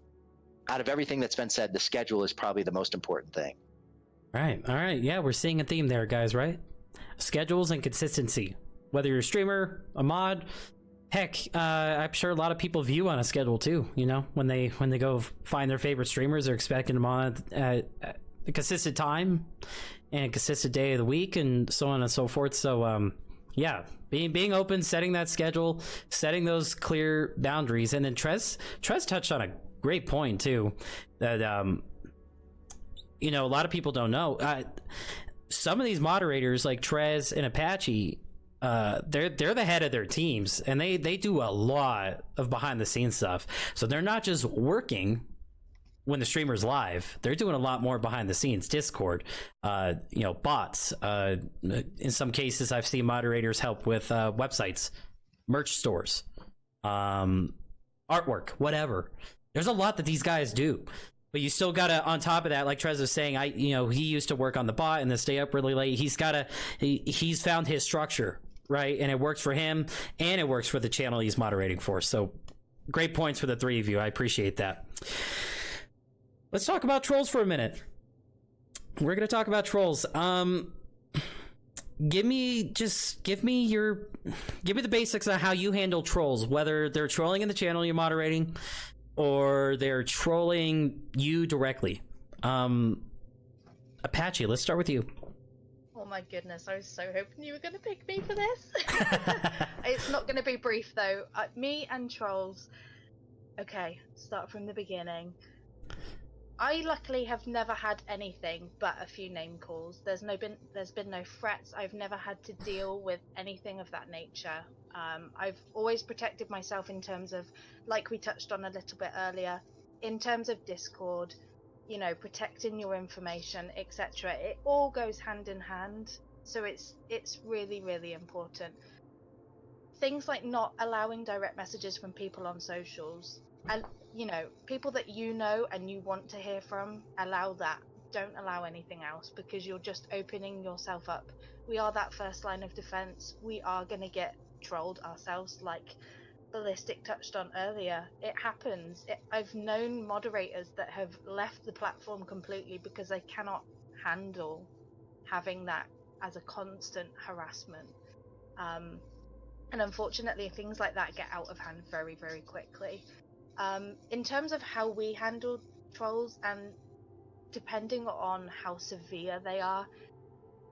out of everything that's been said, the schedule is probably the most important thing. Right. All right. Yeah, we're seeing a theme there, guys, right? Schedules and consistency. Whether you're a streamer, a mod, heck, I'm sure a lot of people view on a schedule too. You know, when they go find their favorite streamers, they're expecting them on at a consistent time and a consistent day of the week, and so on and so forth. So, yeah, being open, setting that schedule, setting those clear boundaries, and then Trez touched on a great point too. That you know, a lot of people don't know. Some of these moderators, like Trez and Apache, they're the head of their teams, and they do a lot of behind the scenes stuff. So they're not just working when the streamer's live, they're doing a lot more behind the scenes. Discord, you know, bots. In some cases, I've seen moderators help with websites, merch stores, artwork, whatever. There's a lot that these guys do. But you still gotta, on top of that, like Trez was saying, he used to work on the bot and then stay up really late. He's found his structure, right? And it works for him, and it works for the channel he's moderating for. So great points for the three of you. I appreciate that. Let's talk about trolls for a minute. We're gonna talk about trolls. Give me the basics of how you handle trolls, whether they're trolling in the channel you're moderating or they're trolling you directly. Apache, let's start with you. Oh my goodness, I was so hoping you were going to pick me for this. It's not going to be brief though. Me and trolls. Okay, start from the beginning. I luckily have never had anything but a few name calls. There's been no threats. I've never had to deal with anything of that nature. I've always protected myself in terms of, like we touched on a little bit earlier, in terms of Discord, you know, protecting your information, etc. It all goes hand in hand. So it's really, really important. Things like not allowing direct messages from people on socials, and you know, people that you know and you want to hear from, allow that. Don't allow anything else, because you're just opening yourself up. We are that first line of defense. We are going to get trolled ourselves, like Ballistic touched on earlier. It happens. I've known moderators that have left the platform completely because they cannot handle having that as a constant harassment. And unfortunately, things like that get out of hand very, very quickly. In terms of how we handle trolls, and depending on how severe they are,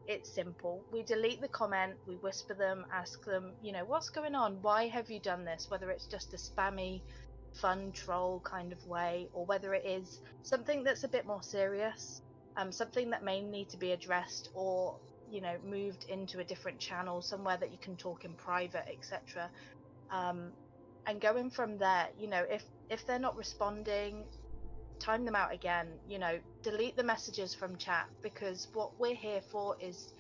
it's simple. We delete the comment, we whisper them, ask them, you know, what's going on? Why have you done this? Whether it's just a spammy, fun troll kind of way, or whether it is something that's a bit more serious, something that may need to be addressed, or, you know, moved into a different channel, somewhere that you can talk in private, etc. And going from there, you know, if they're not responding, time them out again. You know, delete the messages from chat, because what we're here for is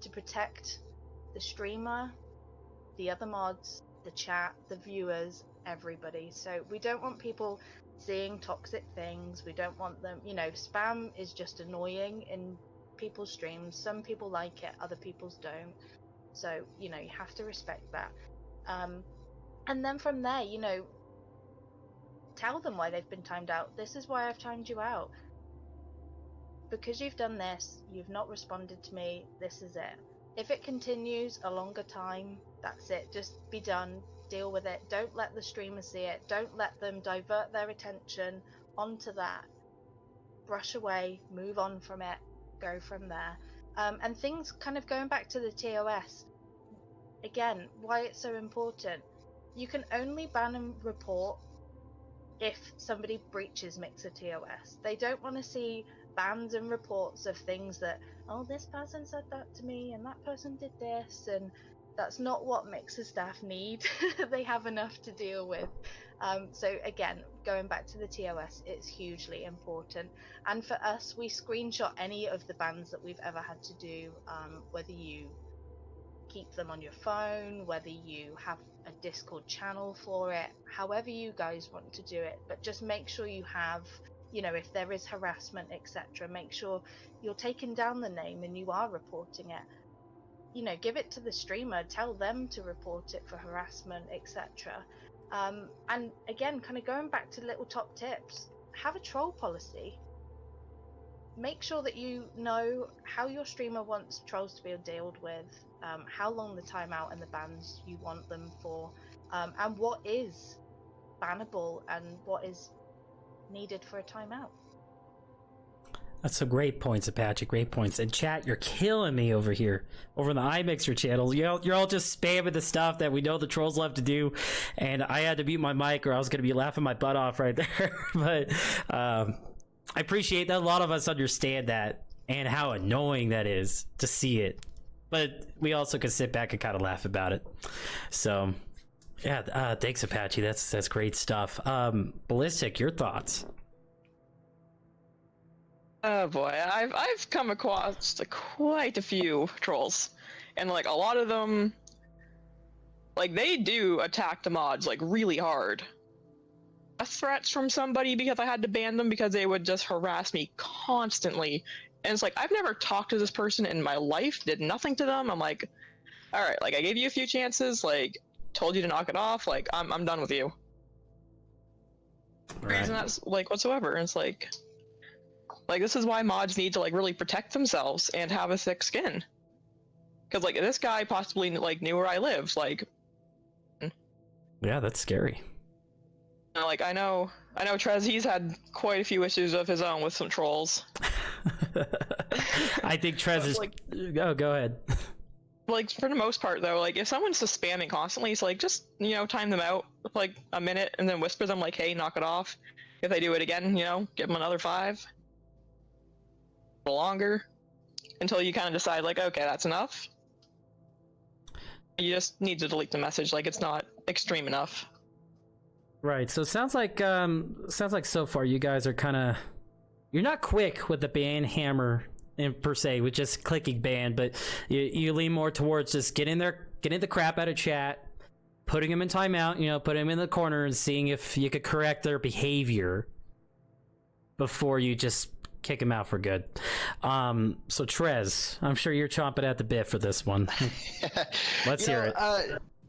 to protect the streamer, the other mods, the chat, the viewers, everybody. So we don't want people seeing toxic things. We don't want them, you know, spam is just annoying in people's streams. Some people like it, other people's don't. So, you know, you have to respect that. And then from there, you know, tell them why they've been timed out. This is why I've timed you out. Because you've done this, you've not responded to me, this is it. If it continues a longer time, that's it. Just be done, deal with it. Don't let the streamer see it. Don't let them divert their attention onto that. Brush away, move on from it, go from there. And things kind of going back to the TOS, again, why it's so important. You can only ban and report if somebody breaches Mixer TOS. They don't want to see bans and reports of things that, oh, this person said that to me and that person did this, and that's not what Mixer staff need. They have enough to deal with. So again, going back to the TOS, it's hugely important. And for us, we screenshot any of the bans that we've ever had to do, whether you keep them on your phone, whether you have a Discord channel for it, however you guys want to do it, but just make sure you have if there is harassment, etc., make sure you're taking down the name and you are reporting it. Give it to the streamer, tell them to report it for harassment, etc. And again, kind of going back to little top tips, have a troll policy. Make sure that you know how your streamer wants trolls to be dealt with, how long the timeout and the bans you want them for, and what is bannable and what is needed for a timeout. That's some great points, Apache. Great points. And chat, you're killing me over here, over in the iMixer channel. You're all just spamming the stuff that we know the trolls love to do, and I had to mute my mic or I was going to be laughing my butt off right there. But I appreciate that a lot of us understand that and how annoying that is to see it. But we also can sit back and kind of laugh about it. So, yeah, thanks, Apache. That's great stuff. Ballistic, your thoughts? Oh boy, I've come across quite a few trolls, and like a lot of them, like they do attack the mods like really hard. Threats from somebody because I had to ban them because they would just harass me constantly, and it's like I've never talked to this person in my life, did nothing to them. I'm like, all right, like I gave you a few chances, like told you to knock it off, like I'm done with you. Right. Reason that's like whatsoever, and it's like this is why mods need to like really protect themselves and have a thick skin. Because like this guy possibly like knew where I lived. Like, yeah, that's scary. Like I know Trez. He's had quite a few issues of his own with some trolls. I think Trez is. Like, go ahead. Like for the most part though, like if someone's just spamming constantly, it's like just time them out with like a minute and then whisper them like, hey, knock it off. If they do it again, give them another 5. Longer until you kind of decide like, okay, that's enough. You just need to delete the message, like it's not extreme enough. Right. So it sounds like so far you guys are kind of, you're not quick with the ban hammer in per se with just clicking ban, but you lean more towards just getting the crap out of chat, putting them in timeout, putting them in the corner and seeing if you could correct their behavior before you just kick him out for good. So Trez, I'm sure you're chomping at the bit for this one. Let's hear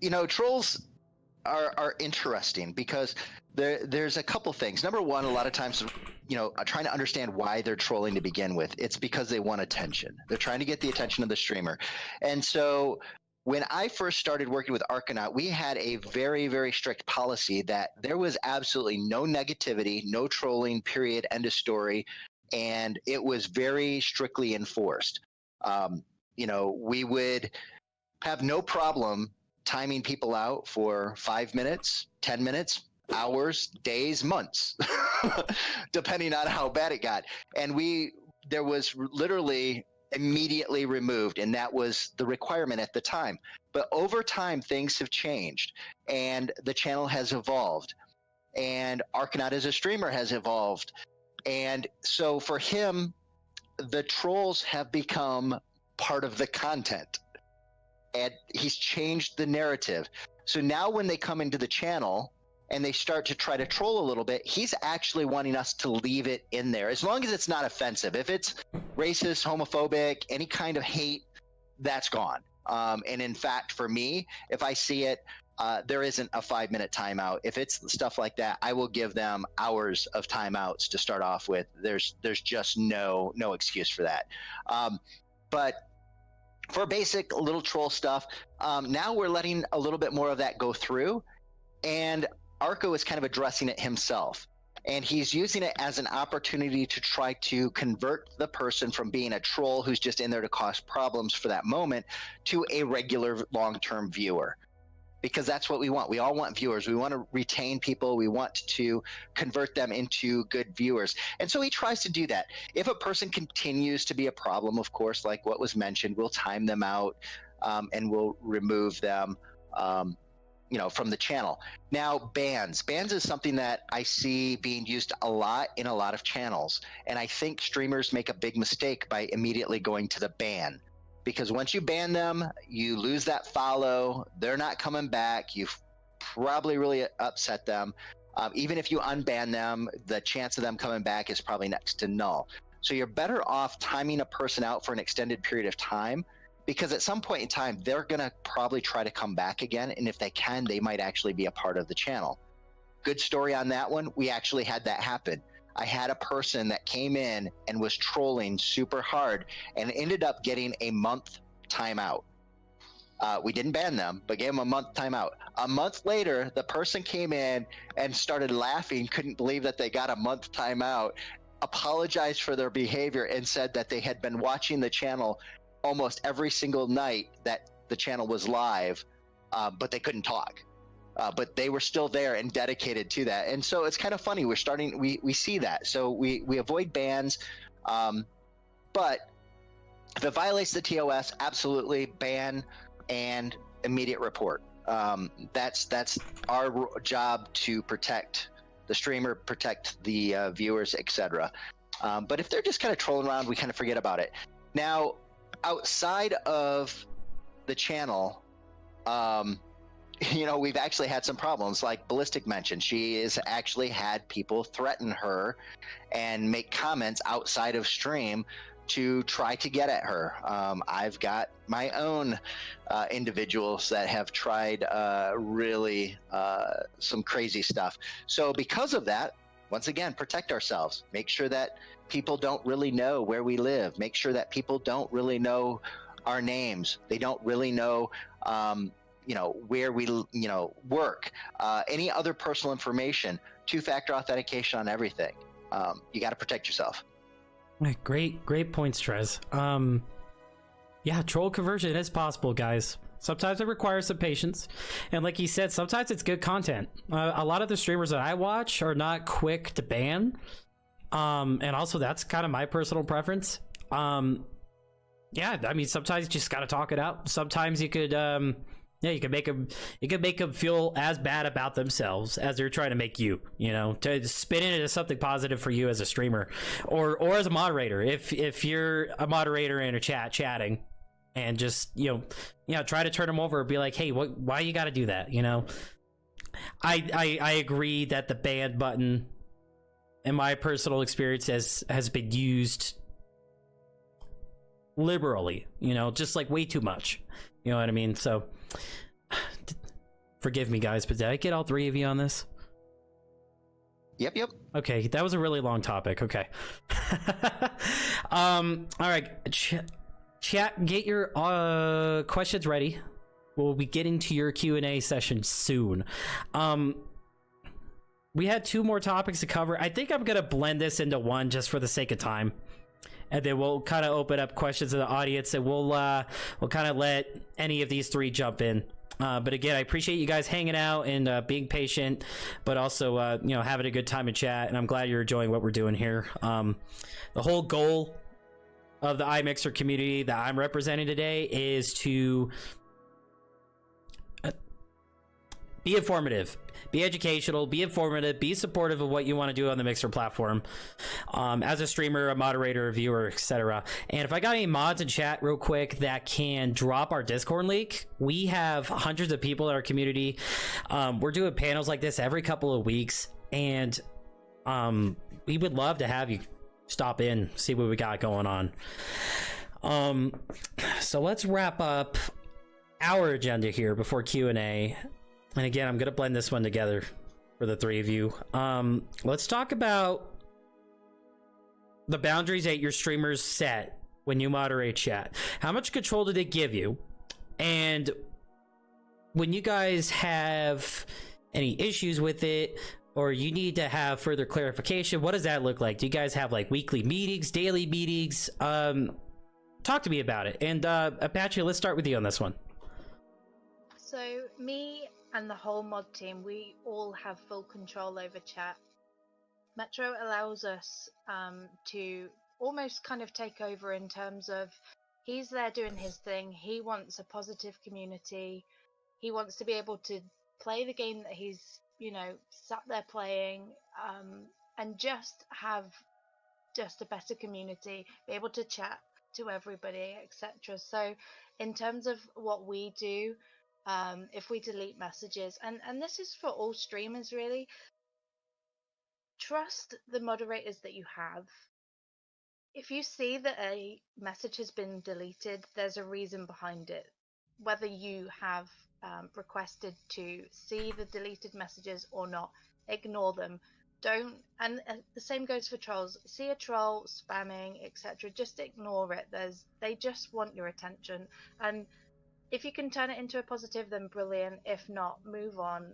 it. Trolls are interesting because there's a couple things. Number one, a lot of times, trying to understand why they're trolling to begin with. It's because they want attention. They're trying to get the attention of the streamer. And so when I first started working with Arcanaut, we had a very, very strict policy that there was absolutely no negativity, no trolling, period, end of story. And it was very strictly enforced. We would have no problem timing people out for 5 minutes, 10 minutes, hours, days, months, depending on how bad it got. And there was literally immediately removed, and that was the requirement at the time. But over time, things have changed, and the channel has evolved, and Arcanaut as a streamer has evolved. And so for him, the trolls have become part of the content, and he's changed the narrative. So now when they come into the channel and they start to try to troll a little bit, he's actually wanting us to leave it in there, as long as it's not offensive. If it's racist, homophobic, any kind of hate, that's gone. And in fact, for me, if I see it, there isn't a 5-minute timeout. If it's stuff like that, I will give them hours of timeouts to start off with. There's just no excuse for that. But for basic little troll stuff, now we're letting a little bit more of that go through, and Arco is kind of addressing it himself. And he's using it as an opportunity to try to convert the person from being a troll who's just in there to cause problems for that moment to a regular long-term viewer. Because that's what we want. We all want viewers. We want to retain people. We want to convert them into good viewers. And so he tries to do that. If a person continues to be a problem, of course, like what was mentioned, we'll time them out and we'll remove them from the channel. Now, bans is something that I see being used a lot in a lot of channels. And I think streamers make a big mistake by immediately going to the ban. Because once you ban them, you lose that follow. They're not coming back. You've probably really upset them. Even if you unban them, the chance of them coming back is probably next to null. So you're better off timing a person out for an extended period of time, because at some point in time, they're going to probably try to come back again. And if they can, they might actually be a part of the channel. Good story on that one. We actually had that happen. I had a person that came in and was trolling super hard and ended up getting a month timeout. We didn't ban them, but gave them a month timeout. A month later, the person came in and started laughing, couldn't believe that they got a month timeout, apologized for their behavior, and said that they had been watching the channel almost every single night that the channel was live, but they couldn't talk. But they were still there and dedicated to that. And so it's kind of funny. We see that. So we avoid bans, but if it violates the TOS, absolutely ban and immediate report. That's our job to protect the streamer, protect the viewers, etc. But if they're just kind of trolling around, we kind of forget about it. Now, outside of the channel, we've actually had some problems, like Ballistic mentioned. She has actually had people threaten her and make comments outside of stream to try to get at her. I've got my own individuals that have tried really some crazy stuff. So because of that, once again, protect ourselves. Make sure that people don't really know where we live. Make sure that people don't really know our names. They don't really know where we work, any other personal information. 2-factor authentication on everything. You got to protect yourself. Great points, Trez. Yeah, troll conversion is possible, guys. Sometimes it requires some patience, and like he said, sometimes it's good content. A lot of the streamers that I watch are not quick to ban, and also that's kind of my personal preference. Yeah, I mean, sometimes you just gotta talk it out. Sometimes you could you could make them feel as bad about themselves as they're trying to make you, to spin it into something positive for you as a streamer or as a moderator. If you're a moderator in a chatting and just, try to turn them over and be like, hey, why you got to do that? I agree that the ban button, in my personal experience, has been used liberally, just like way too much. You know what I mean? So forgive me, guys, but did I get all three of you on this? Yep. Okay, that was a really long topic. Okay. All right, chat, get your questions ready. We'll be getting to your Q&A session soon. We had 2 more topics to cover. I think I'm gonna blend this into one just for the sake of time, and then we'll kind of open up questions to the audience, and we'll kind of let any of these 3 jump in. But again, I appreciate you guys hanging out and being patient, but also having a good time in chat, and I'm glad you're enjoying what we're doing here. The whole goal of the iMixer community that I'm representing today is to be informative, be educational, be informative, be supportive of what you want to do on the Mixer platform, as a streamer, a moderator, a viewer, etc. And if I got any mods in chat real quick that can drop our Discord link, we have hundreds of people in our community. We're doing panels like this every couple of weeks, and we would love to have you stop in, see what we got going on. So let's wrap up our agenda here before Q&A. And again, I'm going to blend this one together for the 3 of you. Let's talk about the boundaries that your streamers set when you moderate chat. How much control did it give you? And when you guys have any issues with it, or you need to have further clarification, what does that look like? Do you guys have like weekly meetings, daily meetings? Talk to me about it. And Apache, let's start with you on this one. So me and the whole mod team, we all have full control over chat. Metro allows us to almost kind of take over in terms of he's there doing his thing. He wants a positive community. He wants to be able to play the game that he's, sat there playing, and just have just a better community, be able to chat to everybody, etc. So in terms of what we do, if we delete messages, and this is for all streamers really, trust the moderators that you have. If you see that a message has been deleted, there's a reason behind it. Whether you have requested to see the deleted messages or not, ignore them. Don't, and the same goes for trolls. See a troll spamming, etc. Just ignore it. They just want your attention, and if you can turn it into a positive, then brilliant. If not, move on.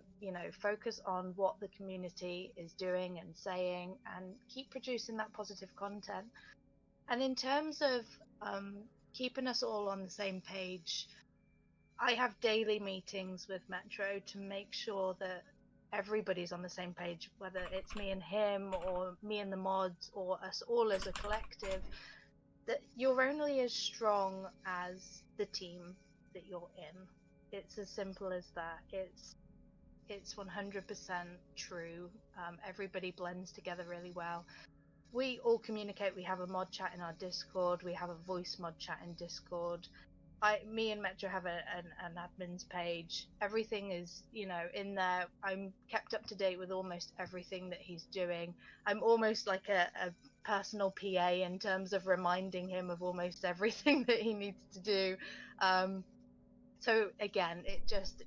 Focus on what the community is doing and saying, and keep producing that positive content. And in terms of keeping us all on the same page, I have daily meetings with Metro to make sure that everybody's on the same page, whether it's me and him, or me and the mods, or us all as a collective. That you're only as strong as the team that you're in. It's as simple as that. It's 100% true. Everybody blends together really well. We all communicate. We have a mod chat in our Discord. We have a voice mod chat in Discord. Me and Metro have an admin's page. Everything is, in there. I'm kept up to date with almost everything that he's doing. I'm almost like a personal PA in terms of reminding him of almost everything that he needs to do. So again,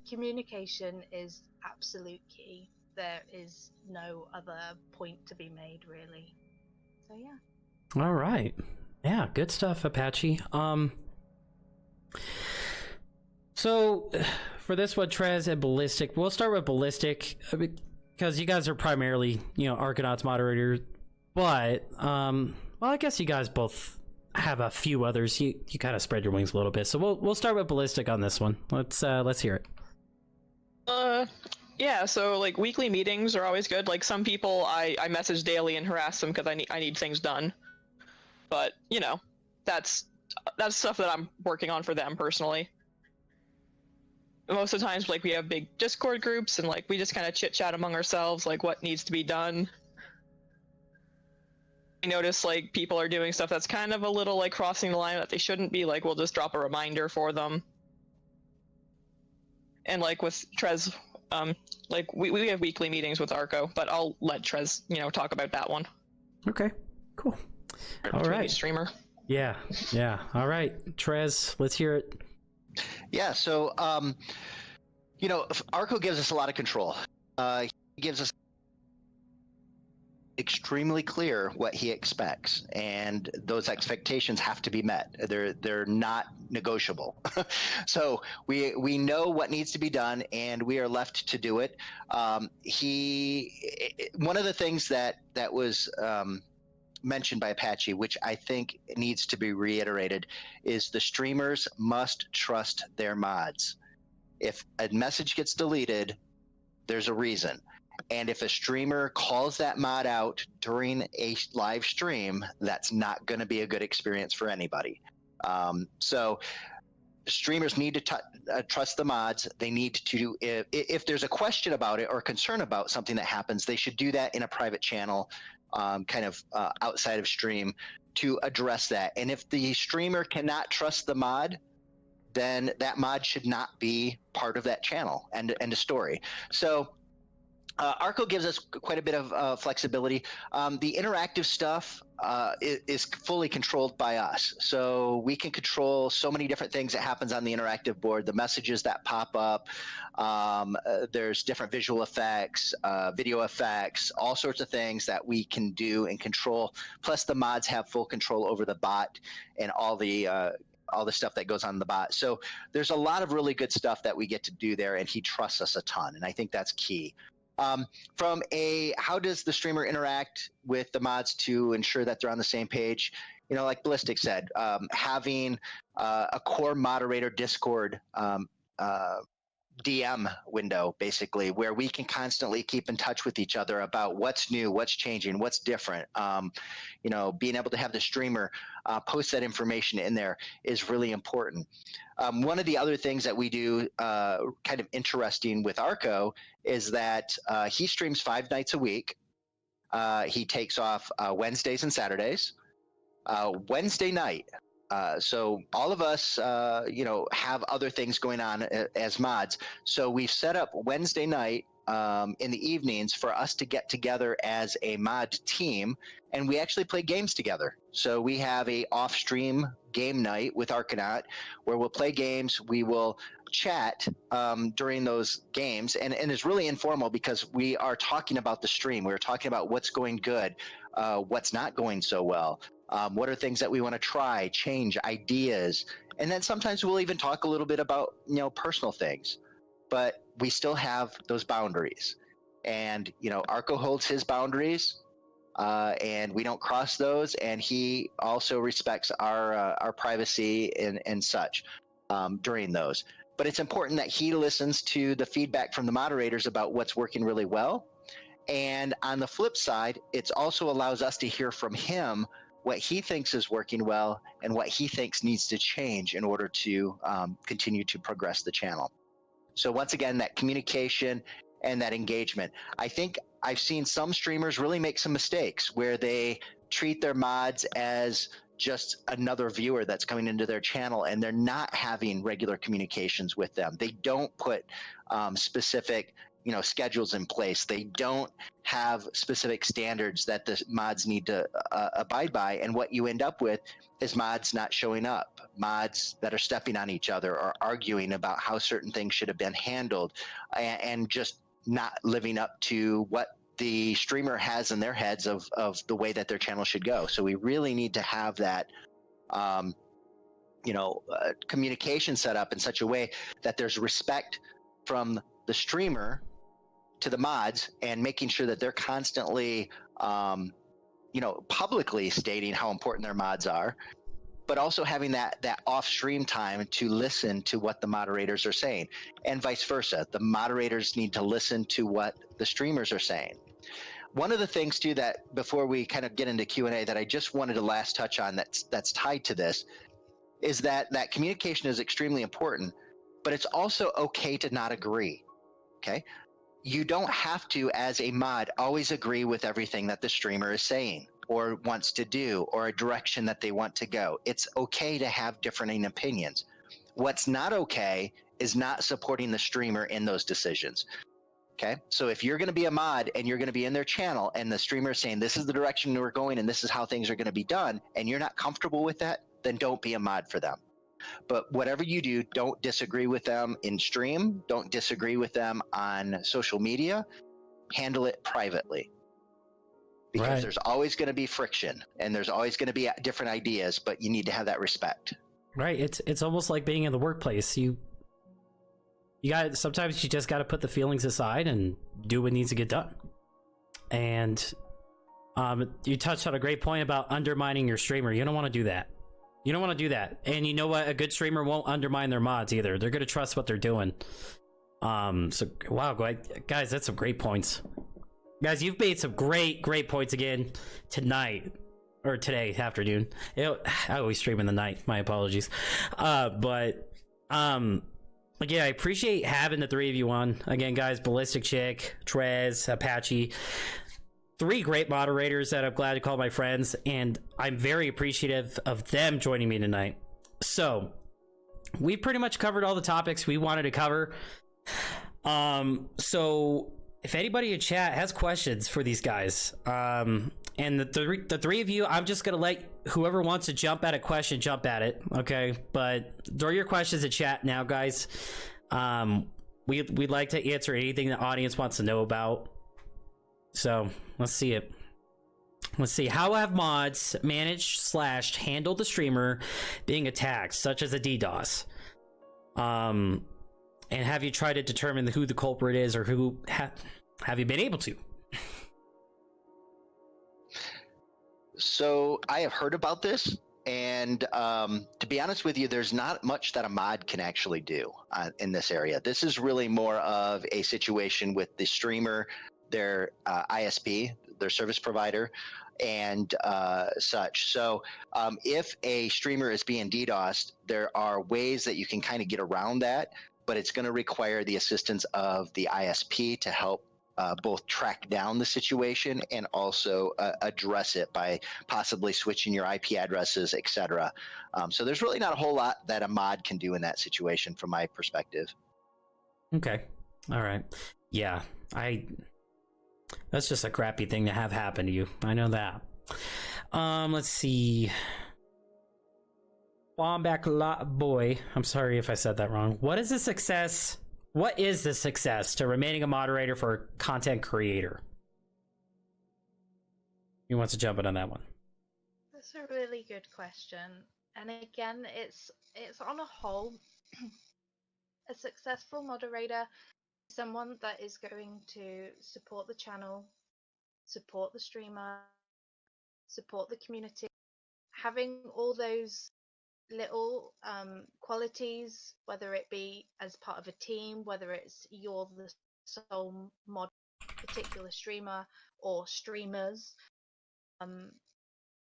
communication is absolute key. There is no other point to be made, really. So yeah. All right. Yeah, good stuff, Apache. So for this one, Trez and Ballistic, we'll start with Ballistic because you guys are primarily, Arcanauts moderator, but well, I guess you guys both have a few others. You kind of spread your wings a little bit. So we'll start with Ballistic on this one. Let's hear it. Yeah, so like weekly meetings are always good. Like some people I message daily and harass them because I need things done. But, that's stuff that I'm working on for them personally. Most of the times, like, we have big Discord groups, and like we just kind of chit chat among ourselves, like what needs to be done. I notice like people are doing stuff that's kind of a little like crossing the line that they shouldn't be. Like we'll just drop a reminder for them. And like with Trez, like we have weekly meetings with Arco, but I'll let Trez, talk about that one. Okay, cool. All right, streamer. Yeah. All right, Trez, let's hear it. Yeah, so Arco gives us a lot of control. He gives us extremely clear what he expects, and those expectations have to be met. They're not negotiable. So we know what needs to be done, and we are left to do it. One of the things that was mentioned by Apache, which I think needs to be reiterated, is the streamers must trust their mods. If a message gets deleted, there's a reason. And if a streamer calls that mod out during a live stream, that's not going to be a good experience for anybody. So streamers need to trust the mods. They need to, if there's a question about it or concern about something that happens, they should do that in a private channel, outside of stream, to address that. And if the streamer cannot trust the mod, then that mod should not be part of that channel. And a story. So Arco gives us quite a bit of flexibility. The interactive stuff is fully controlled by us. So we can control so many different things that happens on the interactive board, the messages that pop up. There's different visual effects, video effects, all sorts of things that we can do and control. Plus the mods have full control over the bot and all the stuff that goes on the bot. So there's a lot of really good stuff that we get to do there, and he trusts us a ton. And I think that's key. From how does the streamer interact with the mods to ensure that they're on the same page? Like Ballistic said, having a core moderator Discord DM window, basically, where we can constantly keep in touch with each other about what's new, what's changing, what's different. Being able to have the streamer post that information in there is really important. One of the other things that we do kind of interesting with Arco is that he streams 5 nights a week. He takes off Wednesdays and Saturdays. Wednesday night, so all of us, have other things going on as mods. So we've set up Wednesday night in the evenings for us to get together as a mod team, and we actually play games together. So we have a off-stream game night with Arcanaut where we'll play games. We will chat during those games, and it's really informal because we are talking about the stream. We're talking about what's going good, what's not going so well, what are things that we want to try, change, ideas, and then sometimes we'll even talk a little bit about personal things. But we still have those boundaries, and Arco holds his boundaries, and we don't cross those, and he also respects our privacy and such during those. But it's important that he listens to the feedback from the moderators about what's working really well, and on the flip side, it also allows us to hear from him what he thinks is working well and what he thinks needs to change in order to continue to progress the channel. So once again, that communication and that engagement. I think I've seen some streamers really make some mistakes where they treat their mods as just another viewer that's coming into their channel, and they're not having regular communications with them. They don't put specific schedules in place. They don't have specific standards that the mods need to abide by, and what you end up with is mods not showing up, mods that are stepping on each other or arguing about how certain things should have been handled, and just not living up to what the streamer has in their heads of the way that their channel should go. So we really need to have that communication set up in such a way that there's respect from the streamer to the mods, and making sure that they're constantly publicly stating how important their mods are, but also having that off stream time to listen to what the moderators are saying, and vice versa. The moderators need to listen to what the streamers are saying. One of the things too, that before we kind of get into Q&A, that I just wanted to last touch on that's tied to this, is that communication is extremely important, but it's also okay to not agree. Okay, you don't have to, as a mod, always agree with everything that the streamer is saying or wants to do, or a direction that they want to go. It's okay to have differing opinions. What's not okay is not supporting the streamer in those decisions. Okay, so if you're going to be a mod and you're going to be in their channel, and the streamer is saying this is the direction we're going and this is how things are going to be done, and you're not comfortable with that, then don't be a mod for them. But whatever you do, don't disagree with them in stream. Don't disagree with them on social media. Handle it privately. Because there's always going to be friction, and there's always going to be different ideas, but you need to have that respect. Right. It's almost like being in the workplace. You got, sometimes you just got to put the feelings aside and do what needs to get done. And you touched on a great point about undermining your streamer. You don't want to do that. You don't want to do that. And you know what? A good streamer won't undermine their mods either. They're going to trust what they're doing. So, wow, guys, that's some great points. Guys, you've made some great points again tonight. Or today, afternoon. I always stream in the night. My apologies. Again, I appreciate having the three of you on. Again, guys, Ballistic Chick, Trez, Apache. 3 great moderators that I'm glad to call my friends, and I'm very appreciative of them joining me tonight. So, we pretty much covered all the topics we wanted to cover. So, if anybody in chat has questions for these guys, and the 3 of you, I'm just going to let whoever wants to jump at a question, jump at it, okay? But throw your questions in chat now, guys. We'd like to answer anything the audience wants to know about. So, let's see it. Let's see. How have mods managed / handled the streamer being attacked, such as a DDoS? And have you tried to determine who the culprit is, or who have you been able to? So, I have heard about this, and to be honest with you, there's not much that a mod can actually do in this area. This is really more of a situation with the streamer, their ISP, their service provider, and such. So if a streamer is being DDoSed, there are ways that you can kind of get around that, but it's going to require the assistance of the ISP to help both track down the situation and also address it by possibly switching your IP addresses, etc. So there's really not a whole lot that a mod can do in that situation from my perspective. Okay. All right. Yeah. That's just a crappy thing to have happen to you. I know that. Let's see. Womback boy. I'm sorry if I said that wrong. What is the success to remaining a moderator for a content creator? Who wants to jump in on that one? That's a really good question. And again, it's on a whole, a successful moderator, someone that is going to support the channel, support the streamer, support the community, having all those little qualities, whether it be as part of a team, whether it's you're the sole mod particular streamer or streamers.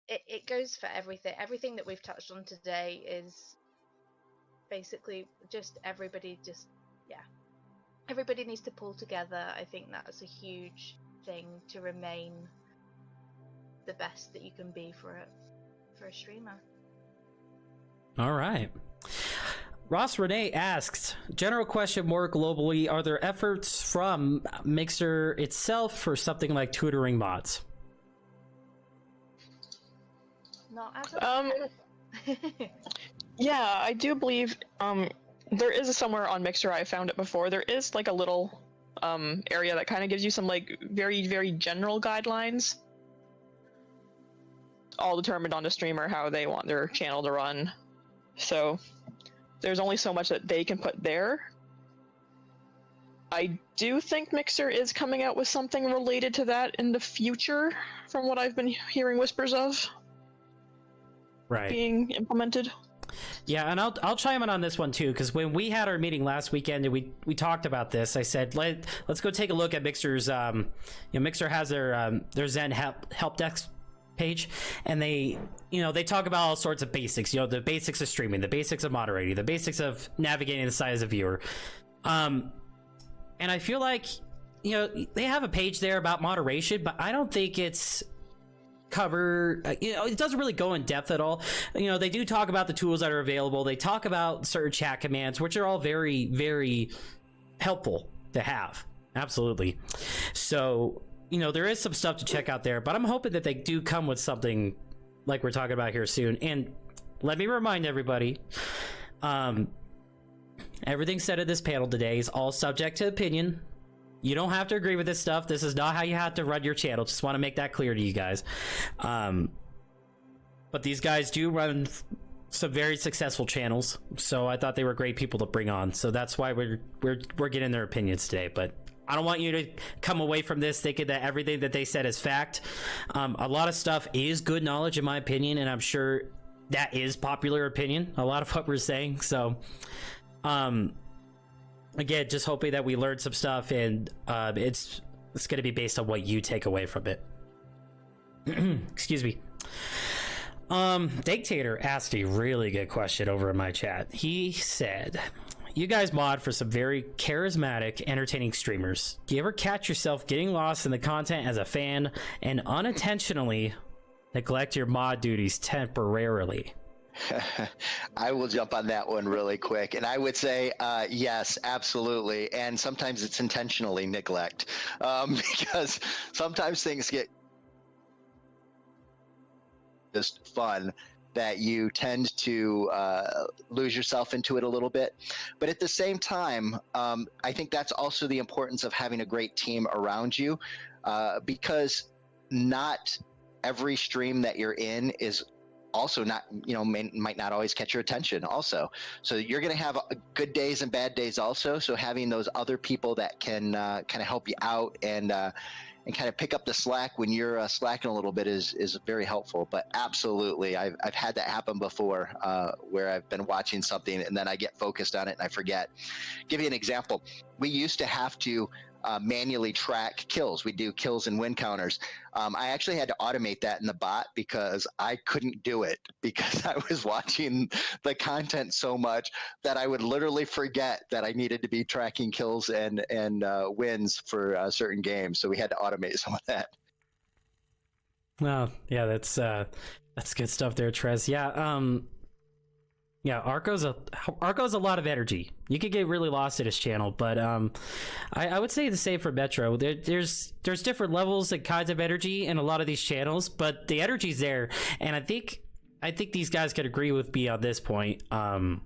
It goes for everything. Everything that we've touched on today is basically just everybody needs to pull together. I think that's a huge thing to remain the best that you can be for a streamer. All right. Ross Renee asks, general question more globally, are there efforts from Mixer itself for something like tutoring mods? Not as Yeah, I do believe there is somewhere on Mixer, I found it before. There is like a little area that kind of gives you some like very, very general guidelines, all determined on the streamer how they want their channel to run. So there's only so much that they can put there. I do think Mixer is coming out with something related to that in the future, from what I've been hearing whispers of. Right. Being implemented. Yeah, and I'll chime in on this one too, because when we had our meeting last weekend and we talked about this, I said let's go take a look at Mixer's. Mixer has their Zen help desk page, and they talk about all sorts of basics. The basics of streaming, the basics of moderating, the basics of navigating the site as a viewer. And I feel like they have a page there about moderation, but I don't think it's it doesn't really go in depth at all. They do talk about the tools that are available. They talk about certain chat commands, which are all very, very helpful to have. Absolutely. So, there is some stuff to check out there, but I'm hoping that they do come with something like we're talking about here soon. And let me remind everybody, everything said at this panel today is all subject to opinion. You don't have to agree with this stuff. This is not how you have to run your channel. Just want to make that clear to you guys. But these guys do run some very successful channels, so I thought they were great people to bring on. So that's why we're getting their opinions today. But I don't want you to come away from this thinking that everything that they said is fact. A lot of stuff is good knowledge, in my opinion, and I'm sure that is popular opinion. A lot of what we're saying. So, again, just hoping that we learned some stuff, and it's going to be based on what you take away from it. Excuse me. Dictator asked a really good question over in my chat. He said, you guys mod for some very charismatic, entertaining streamers. Do you ever catch yourself getting lost in the content as a fan and unintentionally neglect your mod duties temporarily? I will jump on that one really quick, and I would say yes, absolutely, and sometimes it's intentionally neglect, because sometimes things get just fun that you tend to lose yourself into it a little bit. But at the same time, I think that's also the importance of having a great team around you, because not every stream that you're in is also not, might not always catch your attention also. So you're going to have good days and bad days also. So having those other people that can kind of help you out and kind of pick up the slack when you're slacking a little bit is very helpful. But absolutely, I've had that happen before, where I've been watching something and then I get focused on it and I forget. Give you an example. We used to have to manually track kills. We do kills and win counters. I actually had to automate that in the bot because I couldn't do it because I was watching the content so much that I would literally forget that I needed to be tracking kills and wins for certain games. So we had to automate some of that. Well, yeah, that's good stuff there, Trez. Yeah, Yeah, Arco's a lot of energy. You could get really lost in his channel, but I would say the same for Metro. There's different levels and kinds of energy in a lot of these channels, but the energy's there, and I think these guys could agree with me on this point. I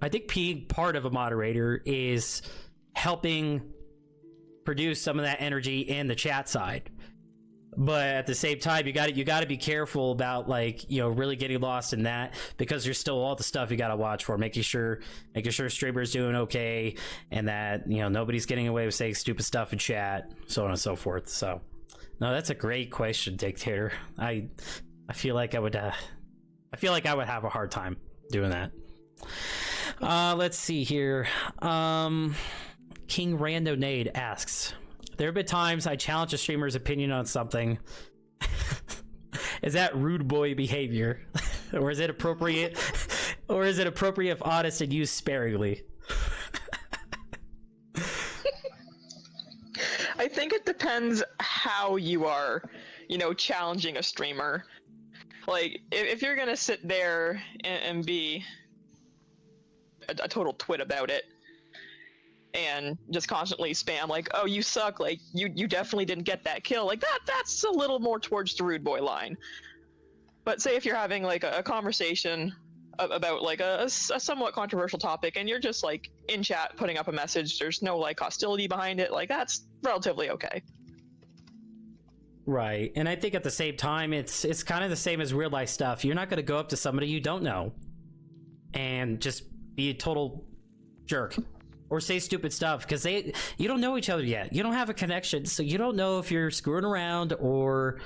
think being part of a moderator is helping produce some of that energy in the chat side. But at the same time, you got to be careful about, like, you know, really getting lost in that, because there's still all the stuff you got to watch for, making sure streamers doing okay, and that, you know, nobody's getting away with saying stupid stuff in chat, so on and so forth. So, no, that's a great question, Dictator. I feel like I would have a hard time doing that. Let's see here. King Rando Nade asks, there have been times I challenge a streamer's opinion on something. Is that rude boy behavior? Or is it appropriate if honest and used sparingly? I think it depends how you are, you know, challenging a streamer. Like, if you're gonna sit there and be a total twit about it, and just constantly spam like, oh, you suck, like, you definitely didn't get that kill, like, that's a little more towards the rude boy line. But say if you're having like a conversation about like a somewhat controversial topic, and you're just like in chat putting up a message, there's no like hostility behind it, like, that's relatively okay. Right. And I think at the same time, it's kind of the same as real life stuff. You're not going to go up to somebody you don't know and just be a total jerk or say stupid stuff, because you don't know each other yet. You don't have a connection, so you don't know if you're screwing around or,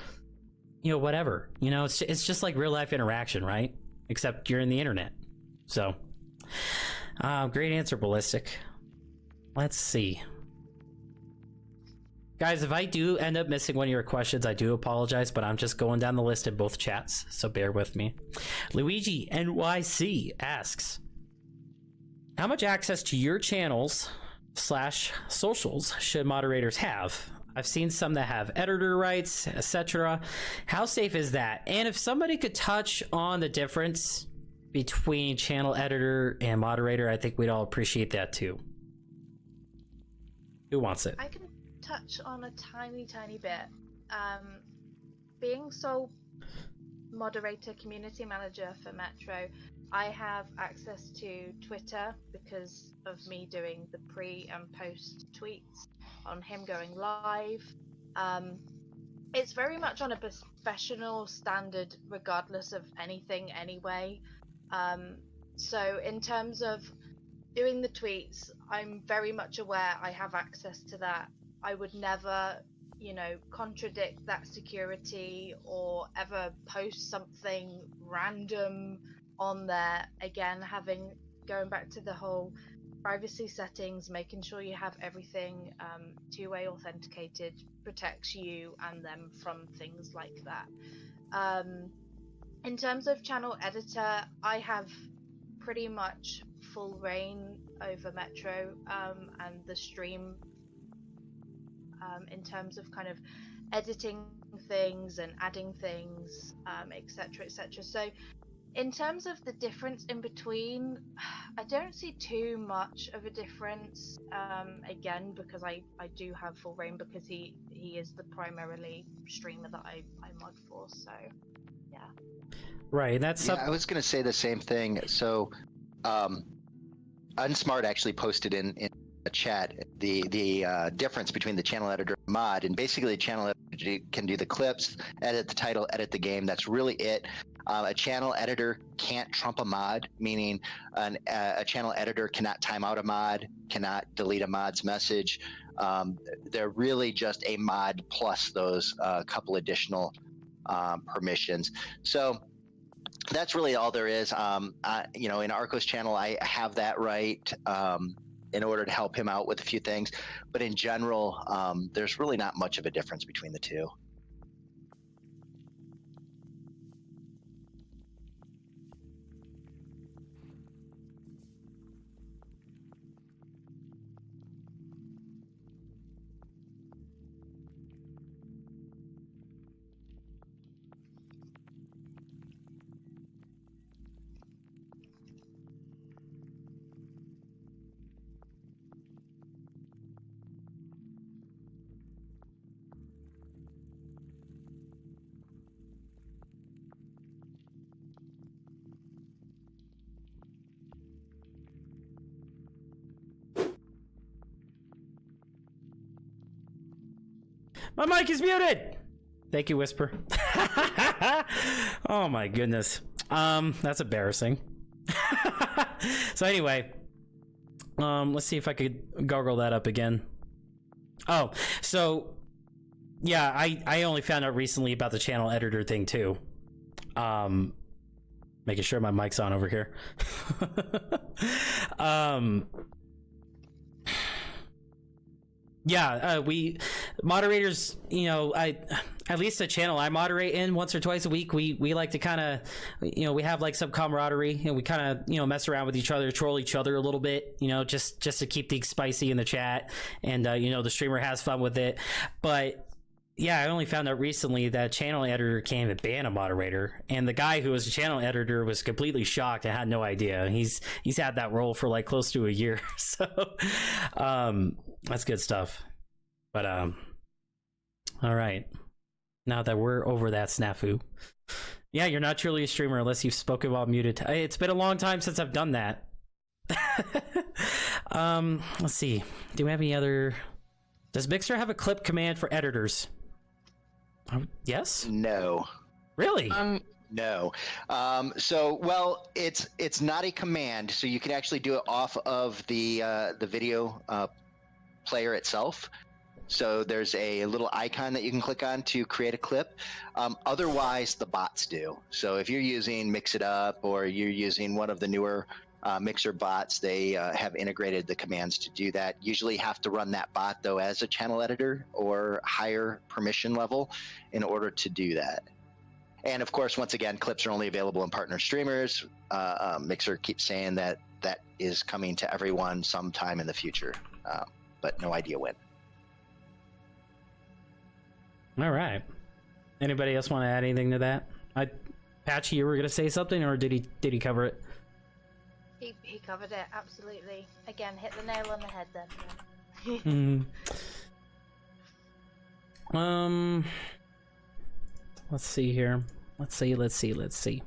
you know, whatever. You know, it's just like real life interaction, right? Except you're in the internet. So, great answer, Ballistic. Let's see. Guys, if I do end up missing one of your questions, I do apologize, but I'm just going down the list in both chats, so bear with me. Luigi NYC asks, how much access to your channels / socials should moderators have? I've seen some that have editor rights, etc. How safe is that? And if somebody could touch on the difference between channel editor and moderator, I think we'd all appreciate that too. Who wants it? I can touch on a tiny bit. Being sole moderator community manager for Metro, I have access to Twitter because of me doing the pre and post tweets on him going live. It's very much on a professional standard regardless of anything anyway. So in terms of doing the tweets, I'm very much aware I have access to that. I would never, you know, contradict that security or ever post something random on there. Again, going back to the whole privacy settings, making sure you have everything two-way authenticated protects you and them from things like that. In terms of channel editor, I have pretty much full reign over Metro and the stream in terms of kind of editing things and adding things, etc. So in terms of the difference in between, I don't see too much of a difference, again, because I do have full reign, because he is the primarily streamer that I mod for, so yeah. Right, that's I was going to say the same thing. So Unsmart actually posted in a chat the difference between the channel editor and mod, and basically the channel editor can do the clips, edit the title, edit the game. That's really it. A channel editor can't trump a mod, meaning a channel editor cannot time out a mod, cannot delete a mod's message. They're really just a mod plus those couple additional permissions. So that's really all there is. You know, in Arco's channel, I have that right in order to help him out with a few things. But in general, there's really not much of a difference between the two. My mic is muted. Thank you, Whisper. Oh my goodness. That's embarrassing. So anyway, let's see if I could gargle that up again. Oh, so yeah, I only found out recently about the channel editor thing too. Making sure my mic's on over here. Yeah, we moderators, you know, at least the channel I moderate in once or twice a week, we like to kind of, you know, we have like some camaraderie and we kind of, you know, mess around with each other, troll each other a little bit, you know, just to keep things spicy in the chat, and you know, the streamer has fun with it. But yeah, I only found out recently that channel editor came and ban a moderator, and the guy who was a channel editor was completely shocked and had no idea. He's had that role for like close to a year, so that's good stuff. But all right, now that we're over that snafu, yeah, you're not truly a streamer unless you've spoken while muted. It's been a long time since I've done that. Let's see. Do we have any other? Does Mixer have a clip command for editors? Yes? No. Really? No. So, well, it's not a command, so you can actually do it off of the video player itself. So there's a little icon that you can click on to create a clip. Otherwise, the bots do. So if you're using Mix It Up or you're using one of the newer Mixer bots, they have integrated the commands to do that. Usually have to run that bot, though, as a channel editor or higher permission level in order to do that. And of course, once again, clips are only available in partner streamers. Mixer keeps saying that that is coming to everyone sometime in the future, but no idea when. All right. Anybody else want to add anything to that? Patchy, you were going to say something, or did he cover it? He covered it, absolutely. Again, hit the nail on the head there. Let's see here. Let's see.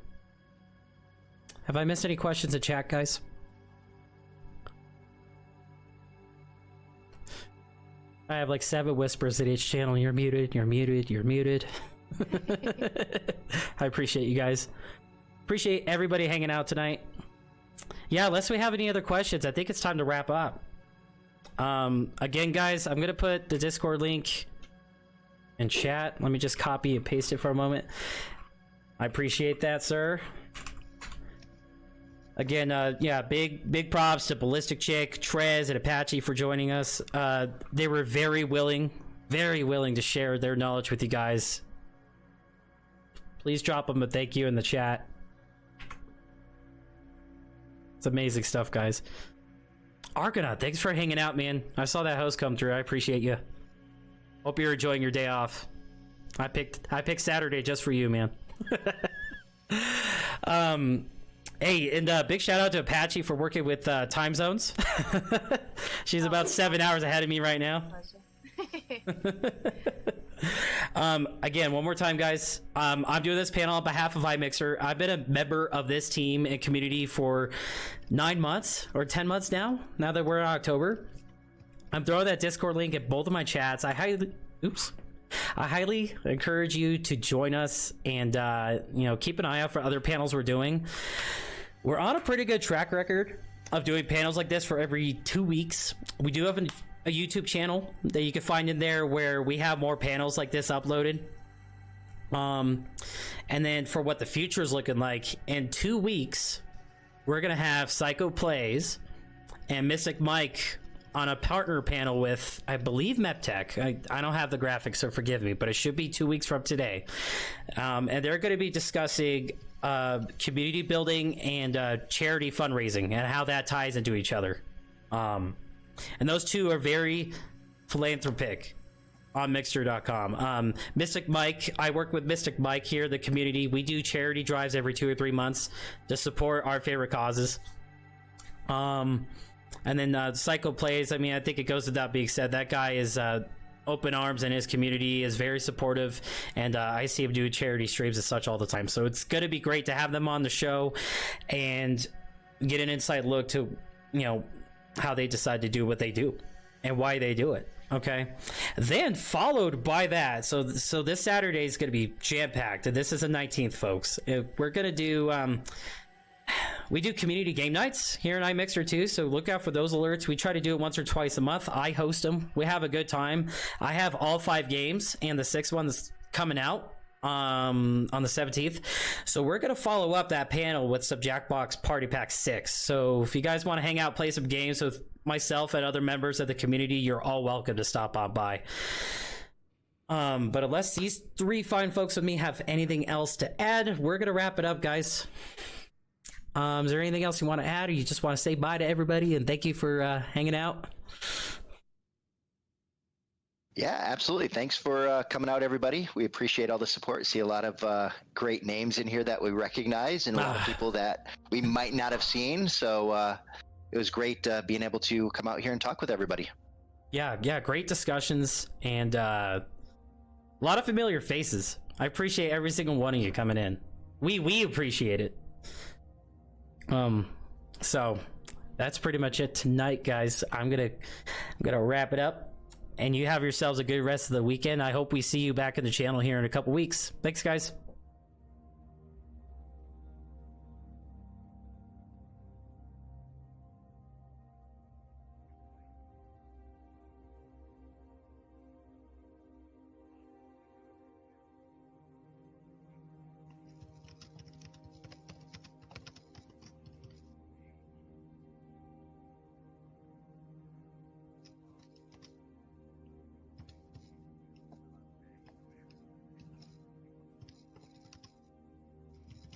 Have I missed any questions in chat, guys? I have like 7 whispers at each channel. You're muted, you're muted, you're muted. I appreciate you guys. Appreciate everybody hanging out tonight. Yeah, unless we have any other questions, I think it's time to wrap up. Again, guys, I'm gonna put the Discord link in chat. Let me just copy and paste it for a moment. I appreciate that, sir. Again, yeah, big props to Ballistic Chick, Trez, and Apache for joining us. They were very willing to share their knowledge with you guys. Please drop them a thank you in the chat. It's amazing stuff, guys. Argonaut, thanks for hanging out, man. I saw that host come through. I appreciate you. Hope you're enjoying your day off. I picked Saturday just for you, man. Hey, and big shout out to Apache for working with time zones. She's about 7 hours ahead of me right now. Again, one more time, guys. I'm doing this panel on behalf of iMixer. I've been a member of this team and community for 9 months or 10 months now that we're in October. I'm throwing that Discord link at both of my chats. I highly encourage you to join us and you know, keep an eye out for other panels we're doing. We're on a pretty good track record of doing panels like this for every 2 weeks. We do have a YouTube channel that you can find in there where we have more panels like this uploaded. And then for what the future is looking like, in 2 weeks, we're gonna have Psycho Plays and Mystic Mike on a partner panel with, I believe, MEPTech. I don't have the graphics, so forgive me, but it should be 2 weeks from today. And they're going to be discussing community building and charity fundraising and how that ties into each other. And those two are very philanthropic on Mixer.com. Mystic Mike, I work with Mystic Mike here, the community. We do charity drives every 2 or 3 months to support our favorite causes. And then Psycho Plays, I mean, I think it goes without being said, that guy is open arms in his community, is very supportive, and I see him doing charity streams and such all the time. So it's going to be great to have them on the show and get an inside look to, you know, how they decide to do what they do. and why they do it. Okay, then followed by that. So this Saturday is going to be jam packed, and this is the 19th, folks. We're going to do we do community game nights here in iMixer too, so look out for those alerts. We try to do it once or twice a month. I host them. We have a good time. I have all 5 games, and the 6th one is coming out on the 17th. So we're going to follow up that panel with some Jackbox Party Pack 6. So if you guys want to hang out, play some games with myself and other members of the community, you're all welcome to stop on by. But unless these 3 fine folks with me have anything else to add, we're going to wrap it up, guys. Is there anything else you want to add, or you just want to say bye to everybody and thank you for hanging out? Yeah, absolutely. Thanks for coming out, everybody. We appreciate all the support. See a lot of great names in here that we recognize, and a lot of people that we might not have seen. So it was great being able to come out here and talk with everybody. Yeah, great discussions, and a lot of familiar faces. I appreciate every single one of you coming in. We appreciate it. So that's pretty much it tonight, guys. I'm gonna wrap it up, and you have yourselves a good rest of the weekend. I hope we see you back in the channel here in a couple weeks. Thanks, guys.